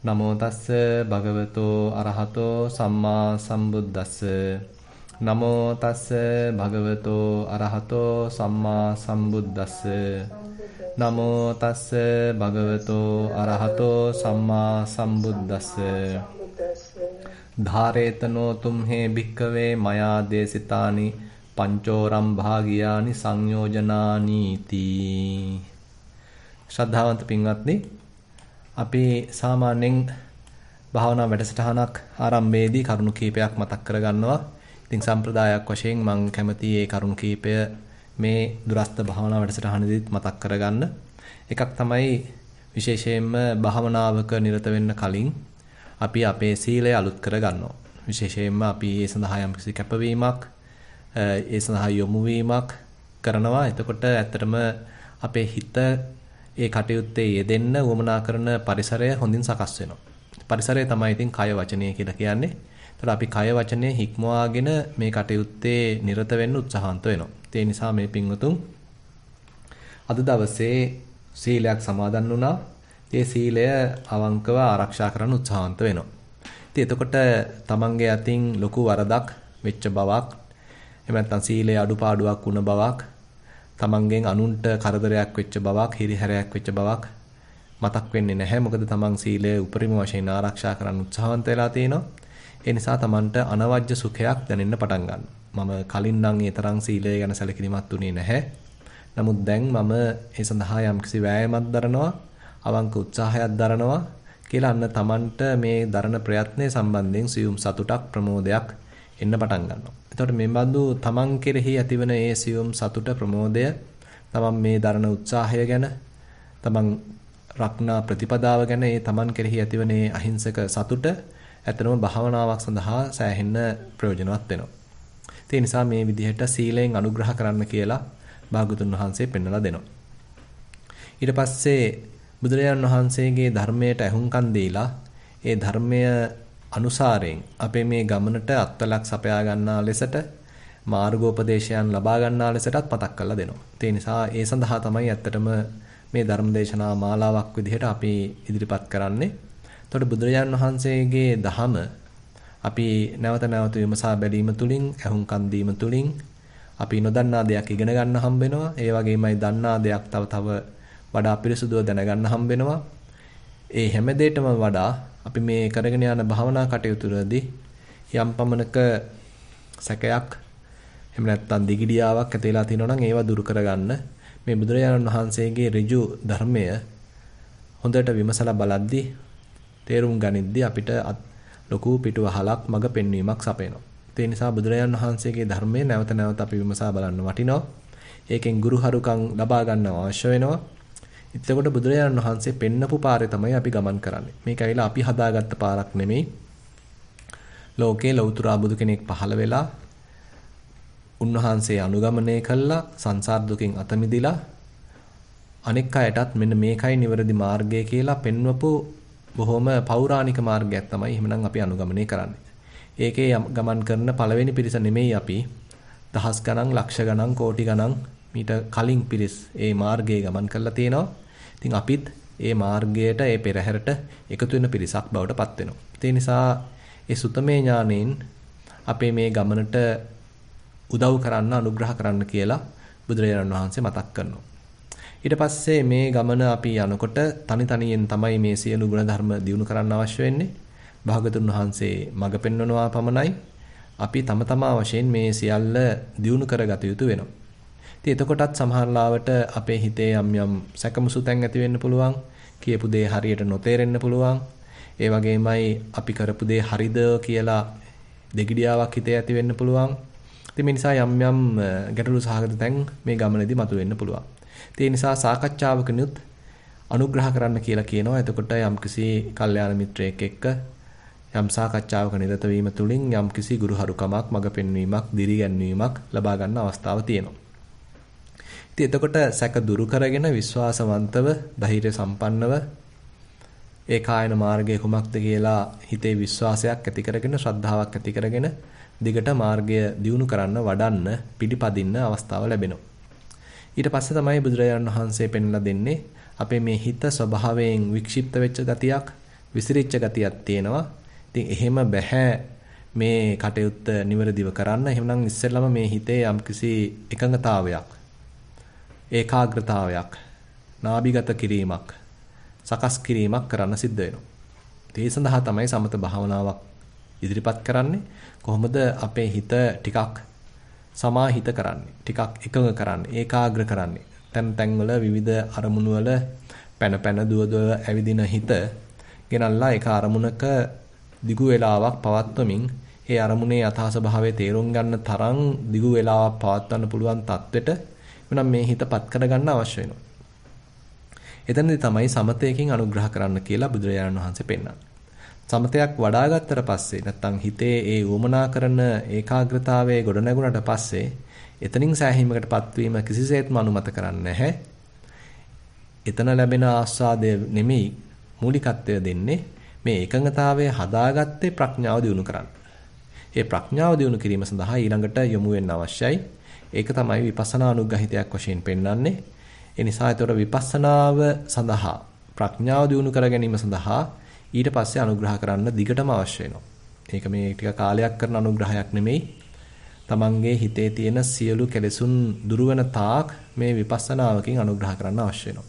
නමෝ තස්ස භගවතෝ අරහතෝ සම්මා සම්බුද්දස්ස නමෝ තස්ස භගවතෝ අරහතෝ සම්මා සම්බුද්දස්ස නමෝ තස්ස භගවතෝ අරහතෝ සම්මා සම්බුද්දස්ස ධාරේතනෝ තුම්හේ භික්කවේ මයා දේසිතානි පංචෝරම් භාගියානි සංයෝජනානි තී. ශ්‍රද්ධාවන්ත පින්වත්නි, අපි සාමාන්‍යයෙන් භාවනා වැඩසටහනක් ආරම්භයේදී කරුණු කීපයක් මතක් කරගන්නවා. ඉතින් සම්ප්‍රදායක් වශයෙන් මම කැමති මේ කරුණු කීපය මේ දුරස්ත භාවනා වැඩසටහනේදීත් මතක් කරගන්න. එකක් තමයි විශේෂයෙන්ම භාවනාවක නිරත වෙන්න කලින් අපි අපේ සීලය අලුත් කරගන්නවා. විශේෂයෙන්ම අපි ඒ සඳහා යම්කිසි කැපවීමක් ඒ සඳහා යොමු වීමක් කරනවා. එතකොට ඇත්තටම අපේ හිත ඒ කටයුත්තේ යෙදෙන්න උවමනා කරන පරිසරය හොඳින් සකස් වෙනවා. පරිසරය තමයි ඉතින් කය වචනය කියලා කියන්නේ. ඒතර අපි කය වචනේ හික්මවාගෙන මේ කටයුත්තේ නිරත වෙන්න උත්සාහන්ත වෙනවා. ඒ නිසා මේ පින්වතුන් අද දවසේ සීලයක් සමාදන් වුණා. ඒ සීලය අවංකව ආරක්ෂා කරන්න උත්සාහන්ත වෙනවා. ඉතින් එතකොට තමන්ගේ අතින් ලොකු වරදක් වෙච්ච බවක්, එහෙම නැත්නම් සීලේ අඩුපාඩුවක් වුණ බවක්, තමන්ගෙන් අනුන්ට කරදරයක් වෙච්ච බවක්, හිරිහැරයක් වෙච්ච බවක් මතක් වෙන්නේ නැහැ. මොකද තමන් සීලය උපරිම වශයෙන් ආරක්ෂා කරන්න උත්සාහන්ත වෙලා තියෙනවා. ඒ නිසා තමන්ට අනවජ්‍ය සුඛයක් දැනෙන්න පටන් ගන්නවා. මම කලින් නම් ඒ තරම් සීලය ගැන සැලකිලිමත් උනේ නැහැ. නමුත් දැන් මම ඒ සඳහා යම්කිසි වෑයමක් දරනවා, අවංක උත්සාහයක් දරනවා කියලා අන්න තමන්ට මේ දරන ප්‍රයත්නයේ සම්බන්ධයෙන් සියුම් සතුටක්, ප්‍රමෝදයක් එන්න පටන් ගන්නවා. එතකොට මේ බඳු තමන් කෙරෙහි ඇතිවන ඒ සියුම් සතුට, ප්‍රමෝදය, තමන් මේ දරන උත්සාහය ගැන, තමන් රක්නා ප්‍රතිපදාව ගැන ඒ තමන් කෙරෙහි ඇතිවන ඒ අහිංසක සතුට ඇත්තටම භාවනාවක් සඳහා සෑහෙන්න ප්‍රයෝජනවත් වෙනවා. ඒ නිසා මේ විදිහට සීලයෙන් අනුග්‍රහ කරන්න කියලා භාගතුන් වහන්සේ පෙන්වලා දෙනවා. ඊට පස්සේ බුදුරජාණන් වහන්සේගේ ධර්මයට ඇහුම්කන් දීලා ඒ ධර්මය අනුසාරයෙන් අපේ මේ ගමනට අත්වලක් සපයා ගන්නා ලෙසට, මාර්ගෝපදේශයන් ලබා ගන්නා ලෙසටත් මතක් කරලා දෙනවා. ඒ නිසා ඒ සඳහා තමයි ඇත්තටම මේ ධර්මදේශනා මාලාවක් විදිහට අපි ඉදිරිපත් කරන්නේ. එතකොට බුදුරජාණන් වහන්සේගේ දහම අපි නැවත නැවත විමසා බැලීම තුළින්, ඇහුම්කන් දීම තුළින් අපි නොදන්නා දෙයක් ඉගෙන ගන්න හම්බ වෙනවා. ඒ වගේමයි දන්නා දෙයක් තව වඩා පිරිසුදුව දැනගන්න හම්බ වෙනවා. ඒ හැම දෙයකටම වඩා අපි මේ කරගෙන යන භාවනා කටයුතු වලදී යම් පමණක සැකයක්, එහෙම නැත්නම් දිගිඩියාවක් ඇති වෙලා තියෙනවා නම් ඒවා දුරු කරගන්න මේ බුදුරජාණන් වහන්සේගේ ඍජු ධර්මය හොඳට විමසලා බලද්දී, තේරුම් ගනිද්දී අපිට ලොකු පිටුවහලක්, මඟ පෙන්වීමක් සපයනවා. ඒ නිසා බුදුරජාණන් වහන්සේගේ ධර්මය නැවත නැවත අපි විමසා බලන්න වටිනවා. ඒකෙන් ගුරුහරුකම් ලබා ගන්න අවශ්‍ය වෙනවා. එතකොට බුදුරජාණන් වහන්සේ පෙන්නපු පාරේ තමයි අපි ගමන් කරන්නේ. මේක ඇවිල්ලා අපි හදාගත්ත පාරක් නෙමෙයි. ලෝකේ ලෞතර බුදු කෙනෙක් පහළ වෙලා උන්වහන්සේ අනුගමනය කළා, සංසාර දුකින් අත මිදිලා අනෙක් අයටත් මෙන්න මේකයි නිවැරදි මාර්ගය කියලා පෙන්වපු බොහොම පෞරාණික මාර්ගයක් තමයි එහෙමනම් අපි අනුගමනය කරන්නේ. ඒකේ ගමන් කරන පළවෙනි පිරිස නෙමෙයි අපි. දහස් ගණන්, ලක්ෂ ගණන්, කෝටි ගණන් මීට කලින් පිරිස් ඒ මාර්ගයේ ගමන් කරලා තියෙනවා. ඉතින් අපිත් ඒ මාර්ගයට, ඒ පෙරහැරට එකතු වෙන පිරිසක් බවට පත් වෙනවා. ඒ නිසා ඒ සුතමේ ඥාණයෙන් අපේ මේ ගමනට උදව් කරන්න, අනුග්‍රහ කරන්න කියලා බුදුරජාණන් වහන්සේ මතක් කරනවා. ඊට පස්සේ මේ ගමන අපි යනකොට තනි තනියෙන් තමයි මේ සියලු ගුණ ධර්ම දියුණු කරන්න අවශ්‍ය වෙන්නේ. භාගතුන් වහන්සේ මඟ පෙන්වනවා පමණයි. අපි තම තමා වශයෙන් මේ සියල්ල දියුණු කරගත යුතු වෙනවා. ඉතින් එතකොටත් සමහර ලාවට අපේ හිතේ යම් සැකමසු තැන් ඇති වෙන්න පුළුවන්. කියපු දේ හරියට නොතේරෙන්න පුළුවන්. ඒ වගේමයි අපි කරපු දේ හරිද කියලා දෙගිඩියාවක් හිතේ ඇති වෙන්න පුළුවන්. ඉතින් මේ නිසා යම් ගැටලු සහගත තැන් මේ ගමනේදී මතුවෙන්න පුළුවන්. ඒ නිසා සාකච්ඡාවකනුත් අනුග්‍රහ කරන්න කියලා කියනවා. එතකොට යම්කිසි කල්යාණ මිත්‍රයෙක් එක්ක යම් සාකච්ඡාවක නිරත වීම තුළින් යම්කිසි ගුරුහරුකමක්, මඟ පෙන්වීමක්, දිරිගැන්වීමක් ලබා ගන්න අවස්ථාව තියෙනවා. ඉතින් එතකොට සැක දුරු කරගෙන විශ්වාසවන්තව, ධෛර්ය සම්පන්නව ඒ කායන මාර්ගය කුමක්ද කියලා හිතේ විශ්වාසයක් ඇති කරගෙන, ශ්‍රද්ධාවක් ඇති කරගෙන දිගට මාර්ගය දියුණු කරන්න, වඩන්න, පිළිපදින්න අවස්ථාව ලැබෙනවා. ඊට පස්සේ තමයි බුදුරජාණන් වහන්සේ පෙන්ලා දෙන්නේ අපේ මේ හිත ස්වභාවයෙන් වික්ෂිප්ත වෙච්ච ගතියක්, විසිරිච්ච ගතියක් තියෙනවා. ඉතින් එහෙම බෑ මේ කටයුත්ත නිවැරදිව කරන්න. එහෙනම් ඉස්සෙල්ලම මේ හිතේ යම්කිසි එකඟතාවයක්, ඒකාග්‍රතාවයක්, නාභිගත කිරීමක්, සකස් කිරීමක් කරන්න සිද්ධ වෙනවා. ඒ සඳහා තමයි සමත භාවනාවක් ඉදිරිපත් කරන්නේ. කොහොමද අපේ හිත ටිකක් සමාහිත කරන්නේ, ටිකක් එකඟ කරන්නේ, ඒකාග්‍ර කරන්නේ. තැන් වල විවිධ අරමුණු වල පැන දුව ඇවිදින හිත ගෙනල්ලා ඒක අරමුණක දිගු වේලාවක් පවත්වමින් ඒ අරමුණේ යථා ස්වභාවය තේරුම් ගන්න තරම් දිගු වේලාවක් පවත්වන්න පුළුවන් තත්වෙට එනම් මේ හිතපත් කරගන්න අවශ්‍ය වෙනවා. එතනදී තමයි සමතයකින් අනුග්‍රහ කරන්න කියලා බුදුරජාණන් වහන්සේ පෙන්නන්නේ. සමතයක් වඩාගත්තට පස්සේ නැත්තම් හිතේ ඒ වමනා කරන ඒකාග්‍රතාවයේ ගොඩ නැගුණට පස්සේ එතනින් සෑහීමකටපත් වීම කිසිසේත්ම අනුමත කරන්නේ නැහැ. එතන ලැබෙන ආස්වාදය නෙමෙයි මූලිකත්වය දෙන්නේ මේ එකඟතාවය හදාගත්තේ ප්‍රඥාව දියුණු කරන්න. ඒ ප්‍රඥාව දියුණු කිරීම සඳහා ඊළඟට යොමු වෙන්න අවශ්‍යයි. ඒක තමයි විපස්සනා අනුග්‍රහිතයක් වශයෙන් පෙන්වන්නේ. ඒ නිසා ඒතර විපස්සනාව සඳහා ප්‍රඥාව දියුණු කර ගැනීම සඳහා ඊට පස්සේ අනුග්‍රහ කරන්න දිගටම අවශ්‍ය වෙනවා. ඒක මේ ටික කාලයක් කරන අනුග්‍රහයක් නෙමෙයි. තමන්ගේ හිතේ තියෙන සියලු කෙලෙසුන් දුරු වෙන තාක් මේ විපස්සනාවකින් අනුග්‍රහ කරන්න අවශ්‍ය වෙනවා.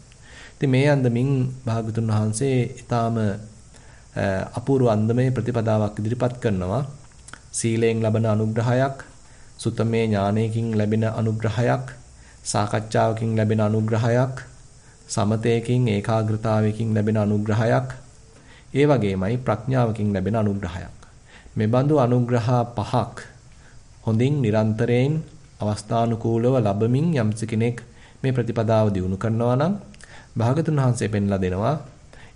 ඉතින් මේ අන්දමින් භාගතුන් වහන්සේ ඊටාම අපූර්ව අන්දමේ ප්‍රතිපදාවක් ඉදිරිපත් කරනවා. සීලයෙන් ලබන අනුග්‍රහයක්, සුතමේ ඥානයකින් ලැබෙන අනුග්‍රහයක්, සාකච්ඡාවකින් ලැබෙන අනුග්‍රහයක්, සමතයකින් ඒකාග්‍රතාවයකින් ලැබෙන අනුග්‍රහයක්, ඒ වගේමයි ප්‍රඥාවකින් ලැබෙන අනුග්‍රහයක්. මේ බඳු අනුග්‍රහ පහක් හොඳින් නිරන්තරයෙන් අවස්ථානුකූලව ලැබමින් යම්ස කෙනෙක් මේ ප්‍රතිපදාව දියුණු කරනවා නම් භාගතුන් වහන්සේ පෙන්ලා දෙනවා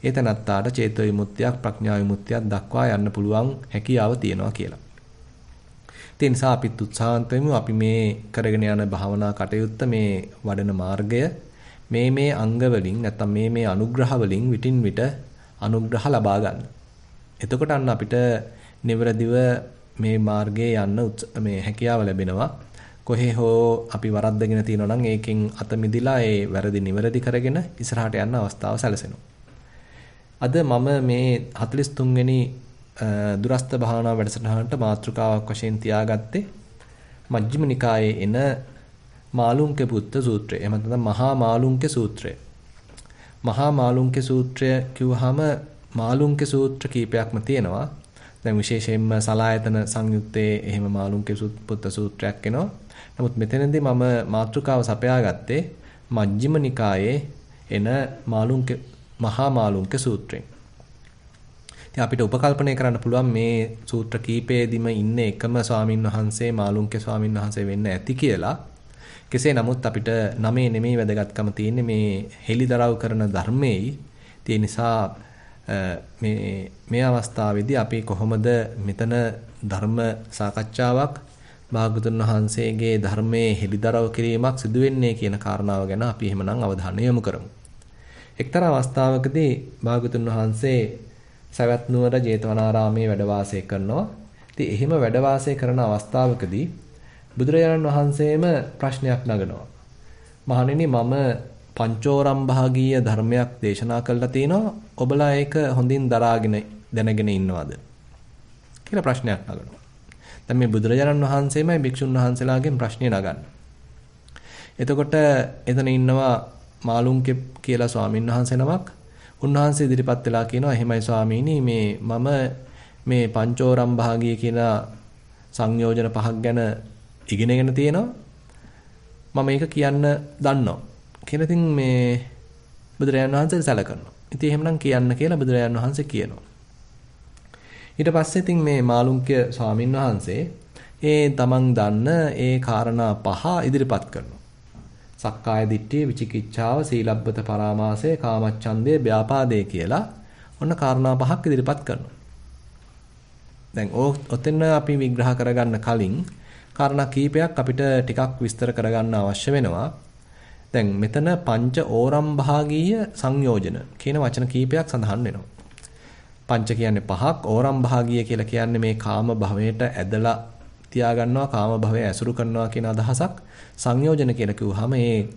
ඒ තනත්තාට චේතෝ විමුක්තියක්, ප්‍රඥා විමුක්තියක් දක්වා යන්න පුළුවන් හැකියාව තියෙනවා කියලා. ඒ නිසා අපිත් උත්සාහන්ත වෙමු අපි මේ කරගෙන යන භාවනා කටයුත්ත, මේ වඩන මාර්ගය මේ අංග වලින් නැත්නම් මේ අනුග්‍රහ වලින් විටින් විට අනුග්‍රහ ලබා ගන්න. එතකොට අන්න අපිට නිවැරදිව මේ මාර්ගයේ යන්න මේ හැකියාව ලැබෙනවා. කොහේ හෝ අපි වරද්දගෙන තියෙනවා නම් ඒකෙන් අත මිදිලා ඒ වැරදි නිවැරදි කරගෙන ඉස්සරහට යන්න අවස්ථාව සැලසෙනවා. අද මම මේ 43 වෙනි දුරස්ත භාවනා වැඩසටහනට මාතෘකාවක් වශයෙන් තියාගත්තේ මජ්ක්‍ධිම නිකායේ එන මාළුන්ගේ පුත්ත සූත්‍රය. එහෙම නැත්නම් මහා මාළුන්ගේ සූත්‍රය. මහා මාළුන්ගේ සූත්‍රය කිව්වහම මාළුන්ගේ සූත්‍ර කීපයක්ම තියෙනවා. දැන් විශේෂයෙන්ම සලායතන සංයුත්තේ එහෙම මාළුන්ගේ පුත්ත සූත්‍රයක් එනවා. නමුත් මෙතනදී මම මාතෘකාව සපයාගත්තේ මජ්ක්‍ධිම නිකායේ එන මහා මාළුන්ගේ සූත්‍රයෙන්. ඉතින් අපිට උපකල්පනය කරන්න පුළුවන් මේ සූත්‍ර කීපයේදීම ඉන්නේ එකම ස්වාමින් වහන්සේ මාළුන්ගේ ස්වාමින් වහන්සේ වෙන්න ඇති කියලා. කෙසේ නමුත් අපිට නමේ නෙමෙයි වැදගත්කම තියෙන්නේ මේ හෙලිදරව් කරන ධර්මයේයි. ඒ නිසා මේ අවස්ථාවේදී අපි කොහොමද මෙතන ධර්ම සාකච්ඡාවක් භාගතුන් වහන්සේගේ ධර්මයේ හෙලිදරව් කිරීමක් සිදු වෙන්නේ කියන කාරණාව ගැන අපි එහෙමනම් අවධානය යොමු කරමු. එක්තරා අවස්ථාවකදී භාගතුන් වහන්සේ සවැත් නුවර ජේතවනාරාමයේ වැඩ වාසය කරනවා. ඉතින් එහෙම වැඩ වාසය කරන අවස්ථාවකදී බුදුරජාණන් වහන්සේම ප්‍රශ්නයක් නගනවා. මහණෙනි මම පංචෝරම් භාගීය ධර්මයක් දේශනා කළා තිනවා. ඔබලා ඒක හොඳින් දරාගෙන දැනගෙන ඉන්නවද? කියලා ප්‍රශ්නයක් නගනවා. දැන් මේ බුදුරජාණන් වහන්සේමයි භික්ෂුන් වහන්සේලාගෙන් ප්‍රශ්නේ නගන්නේ. එතකොට එතන ඉන්නවා මාළුන්ගේ කියලා ස්වාමීන් වහන්සේ නමක්. උන්වහන්සේ ඉදිරිපත් වෙලා කියනවා එහෙමයි ස්වාමීනි මම මේ පංචෝරම් භාගීය කියලා සංයෝජන පහක් ගැන ඉගෙනගෙන තියෙනවා. මම ඒක කියන්න දන්නවා. කියලා ඉතින් මේ බුදුරජාණන් වහන්සේ සැලකනවා. ඉතින් එහෙමනම් කියන්න කියලා බුදුරජාණන් වහන්සේ කියනවා. ඊට පස්සේ ඉතින් මේ මාළුන්ගේ ස්වාමීන් වහන්සේ ඒ තමන් දන්න ඒ කාරණා පහ ඉදිරිපත් කරනවා. සක්කාය දිට්ඨිය, විචිකිච්ඡාව, සීලබ්බත පරාමාසය, කාමච්ඡන්දය, ව්‍යාපාදේ කියලා ඔන්න කාරණා පහක් ඉදිරිපත් කරනවා. දැන් ඔතෙන් අපි විග්‍රහ කරගන්න කලින් කාරණා කීපයක් අපිට ටිකක් විස්තර කරගන්න අවශ්‍ය වෙනවා. දැන් මෙතන පංච ඕරම් භාගීය සංයෝජන කියන වචන කීපයක් සඳහන් වෙනවා. පංච කියන්නේ පහක්, ඕරම් භාගීය කියලා කියන්නේ මේ කාම භවයට ඇදලා තියාගන්නවා, කාම භවය ඇසුරු කරනවා කියන අදහසක්. සංයෝජන කියලා කිව්වහම ඒ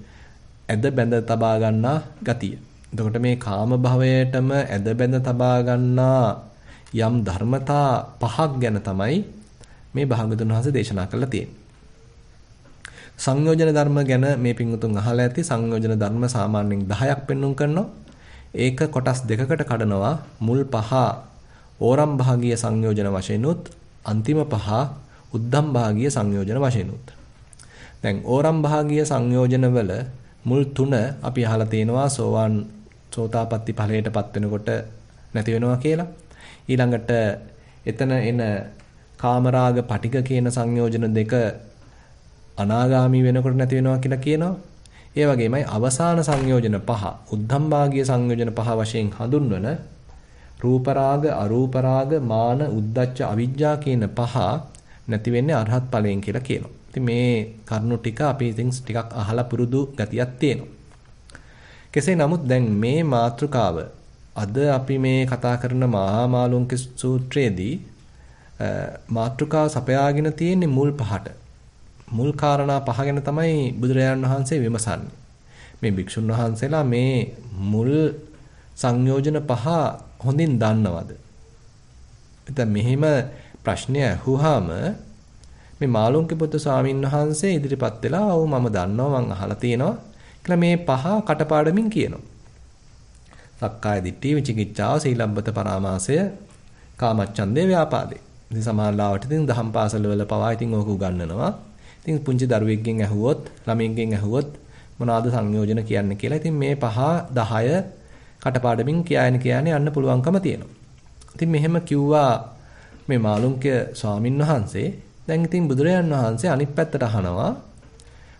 ඇද බැඳ තබා ගන්නා ගතිය. එතකොට මේ කාම භවයටම ඇද බැඳ තබා ගන්නා යම් ධර්මතා පහක් ගැන තමයි මේ භාගතුන් වහන්සේ දේශනා කරලා තියෙන්නේ. සංයෝජන ධර්ම ගැන මේ පිංගුතුන් අහලා ඇති. සංයෝජන ධර්ම සාමාන්‍යයෙන් 10ක් පෙන්වුම් කරනවා. ඒක කොටස් දෙකකට කඩනවා. මුල් පහ ඕරම් භාගීය සංයෝජන වශයෙන් උත් අන්තිම පහ උද්දම් භාගීය සංයෝජන වශයෙන් උත්. දැන් ඕරම් භාගීය සංයෝජන වල මුල් 3 අපි අහලා තියෙනවා සෝවාන් සෝතාපට්ටි ඵලයටපත් වෙනකොට නැති වෙනවා කියලා. ඊළඟට එතන එන කාමරාග පටික කියන සංයෝජන දෙක අනාගාමී වෙනකොට නැති වෙනවා කියලා කියනවා. ඒ වගේමයි අවසාන සංයෝජන පහ උද්ධම් භාගීය සංයෝජන පහ වශයෙන් හඳුන්වන රූප රාග අරූප රාග මාන උද්දච්ච අවිජ්ජා කියන පහ නැති වෙන්නේ අරහත් ඵලයෙන් කියලා කියනවා. ඉතින් මේ කරුණු ටික අපි ඉතින් ටිකක් අහලා පුරුදු ගතියක් තියෙනවා. කෙසේ නමුත් දැන් මේ මාතෘකාව අද අපි මේ කතා කරන මහා මාළුන්ක සූත්‍රයේදී මාතෘකාව සපයාගෙන තියෙන්නේ මුල් පහට. මුල් කාරණා පහ ගැන තමයි බුදුරජාණන් වහන්සේ විමසන්නේ. මේ භික්ෂුන් වහන්සේලා මේ මුල් සංයෝජන පහ හොඳින් දන්නවද? ඉතින් මෙහිම ප්‍රශ්නය අහුවාම මේ මාළුන්ගේ පුත්තු ස්වාමින් වහන්සේ ඉදිරිපත් වෙලා "ඔව් මම දන්නවා මං අහලා තියෙනවා" කියලා මේ පහ කටපාඩමින් කියනවා. සක්කාය දිට්ඨිය, විචිකිච්ඡාව, සීලබ්බත පරාමාසය, කාමච්ඡන්දේ, ව්‍යාපාදේ. ඉතින් සමහරවිට ඉතින් දහම් පාසල වල පවා ඉතින් ඕක උගන්වනවා. ඉතින් පුංචි දරුවෙක්ගෙන් ඇහුවොත්, ළමයෙක්ගෙන් ඇහුවොත් මොනවාද සංයෝජන කියන්නේ කියලා. ඉතින් මේ පහ 10 කටපාඩමින් කියන්නේ යන්න පුළුවන්කම තියෙනවා. ඉතින් මෙහෙම කිව්වා මේ මාළුන්ගේ ස්වාමින් වහන්සේ. දැන් ඉතින් බුදුරජාන් වහන්සේ අනිත් පැත්තට අහනවා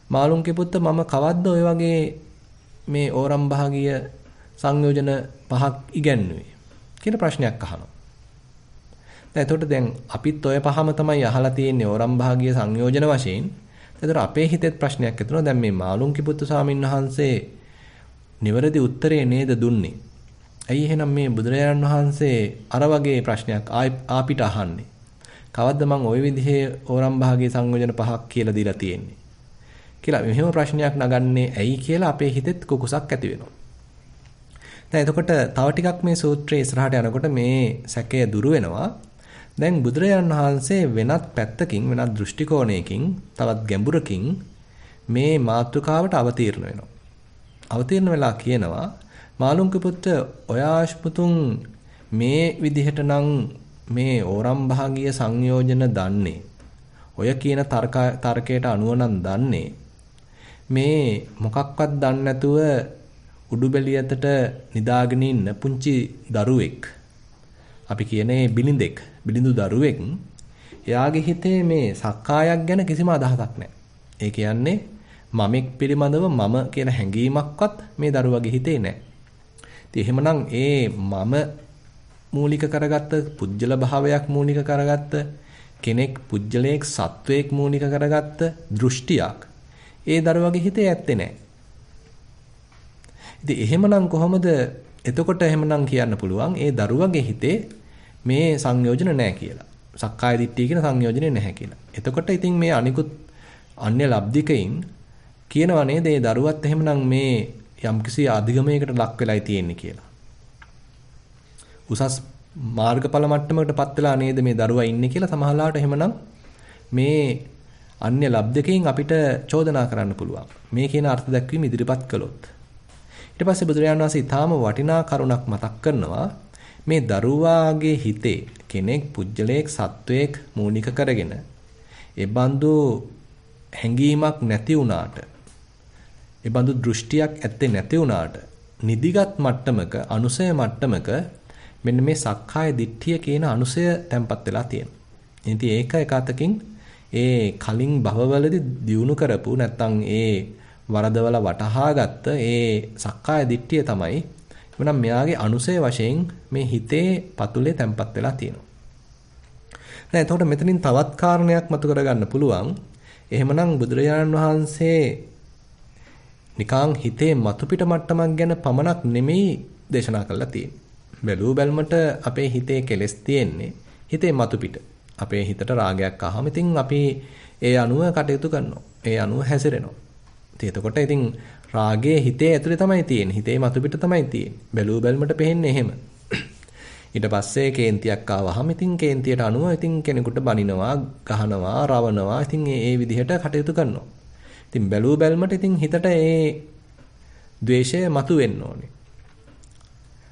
මාළුන්ගේ පුත්ත මම කවද්ද ඔය වගේ මේ ඕරම් භාගීය සංයෝජන පහක් ඉගැන්නුවේ කියලා ප්‍රශ්නයක් අහනවා. එතකොට දැන් අපිත් ඔය පහම තමයි අහලා තියෙන්නේ ඕරම් භාගීය සංයෝජන වශයෙන්. එතකොට අපේ හිතෙත් ප්‍රශ්නයක් ඇතිවෙනවා. දැන් මේ මාළුන්ගේ පුත්තු ස්වාමින් වහන්සේ නිවැරදි උත්තරේ නේද දුන්නේ? ඇයි එහෙනම් මේ බුදුරජාණන් වහන්සේ අර වගේ ප්‍රශ්නයක් ආපිට අහන්නේ? කවද්ද මං ওই විදිහේ ඕරම් භාගීය සංයෝජන පහක් කියලා දීලා තියෙන්නේ? කියලා මෙහෙම ප්‍රශ්නයක් නගන්නේ ඇයි කියලා අපේ හිතෙත් කුකුසක් ඇති වෙනවා. දැන් එතකොට තව ටිකක් මේ සූත්‍රයේ ඉස්සරහට යනකොට මේ සැකය දුරු වෙනවා. දැන් බුදුරජාණන් වහන්සේ වෙනත් පැත්තකින් වෙනත් දෘෂ්ටි කෝණයකින් තවත් ගැඹුරකින් මේ මාතෘකාවට අවතීර්ණ වෙනවා. අවතීර්ණ වෙලා කියනවා මාළුන්ගේ පුත්‍ර ඔයාශ්පුතුන් මේ විදිහට නම් මේ ඕරම් භාගීය සංයෝජන දන්නේ. ඔය කියන තර්කයට අනුව නම් දන්නේ. මේ මොකක්වත් දන්නේ නැතුව උඩුබැලියතට නිදාගෙන ඉන්න පුංචි දරුවෙක්. අපි කියන්නේ බිලිඳු දරුවෙක්. එයාගේ හිතේ මේ සක්කායක් ගැන කිසිම අදහසක් නැහැ. ඒ කියන්නේ මමෙක් පිළිබඳව මම කියන හැඟීමක්වත් මේ දරුවගේ හිතේ නැහැ. ඉතින් එහෙමනම් ඒ මම මූලික කරගත්ත පුජ්‍යල භාවයක් මූලික කරගත්ත කෙනෙක් පුජ්‍යලයක් සත්වයක් මූලික කරගත්ත දෘෂ්ටියක් ඒ දරුවගේ හිතේ ඇත්තේ නැහැ. ඉතින් එහෙමනම් කොහොමද එතකොට එහෙමනම් කියන්න පුළුවන් ඒ දරුවගේ හිතේ මේ සංයෝජන නැහැ කියලා. සක්කාය දිට්ඨිය කියන සංයෝජනේ නැහැ කියලා. එතකොට ඉතින් මේ අනිකුත් අන්‍ය ලබ්ධිකයින් කියනවා නේද ඒ දරුවත් එහෙමනම් මේ යම්කිසි අධිගමයකට ලක් වෙලයි තියෙන්නේ කියලා. උසස් මාර්ගඵල මට්ටමකටපත් වෙලා නේද මේ දරුවා ඉන්නේ කියලා සමහරවිට එහෙමනම් මේ අන්‍ය ලබ්ධකයෙන් අපිට චෝදනා කරන්න පුළුවන්. මේ කියන අර්ථ දැක්වීම ඉදිරිපත් කළොත්. ඊට පස්සේ බුදුරජාණන් වහන්සේ ඊටාම වටිනා කරුණක් මතක් කරනවා. මේ දරුවාගේ හිතේ කෙනෙක් පුජ්‍යලයක් සත්වයක් මූලික කරගෙන ඒ බඳු හැඟීමක් නැති වුණාට ඒ බඳු දෘෂ්ටියක් ඇත්තේ නැති වුණාට නිදිගත් මට්ටමක අනුසය මට්ටමක මෙන්න මේ සක්කාය දිට්ඨිය කියන අනුසය තැම්පත් වෙලා තියෙනවා. ඉතින් ඒක එක අතකින් ඒ කලින් භවවලදී දියුණු කරපු නැත්නම් ඒ වරදවල වටහාගත්ත ඒ සක්කාය දිට්ඨිය තමයි එවනම් මෙයාගේ අනුසය වශයෙන් මේ හිතේ පතුලේ තැම්පත් වෙලා තියෙනවා. දැන් එතකොට මෙතනින් තවත් කාරණයක් මතු කරගන්න පුළුවන්. එහෙමනම් බුදුරජාණන් වහන්සේ නිකං හිතේ මතු පිට මට්ටමක් ගැන පමණක් නෙමෙයි දේශනා කළා තියෙන්නේ. බැලූ බැල්මට අපේ හිතේ කෙලෙස් තියෙන්නේ හිතේ මතු පිට. අපේ හිතට රාගයක් ආවම ඉතින් අපි ඒ අනුව කටයුතු කරනවා. ඒ අනුව හැසිරෙනවා. ඉතින් එතකොට ඉතින් රාගය හිතේ ඇතුලේ තමයි තියෙන්නේ. හිතේ මතු පිට තමයි තියෙන්නේ. බැලූ බැලමට පෙහෙන්නේ එහෙම. ඊට පස්සේ කේන්තියක් ආවහම ඉතින් කේන්තියට අනුව ඉතින් කෙනෙකුට බනිනවා, ගහනවා, රවනවා. ඉතින් ඒ විදිහට කටයුතු කරනවා. ඉතින් බැලූ බැලමට ඉතින් හිතට ඒ ද්වේෂය මතුවෙන්න ඕනේ.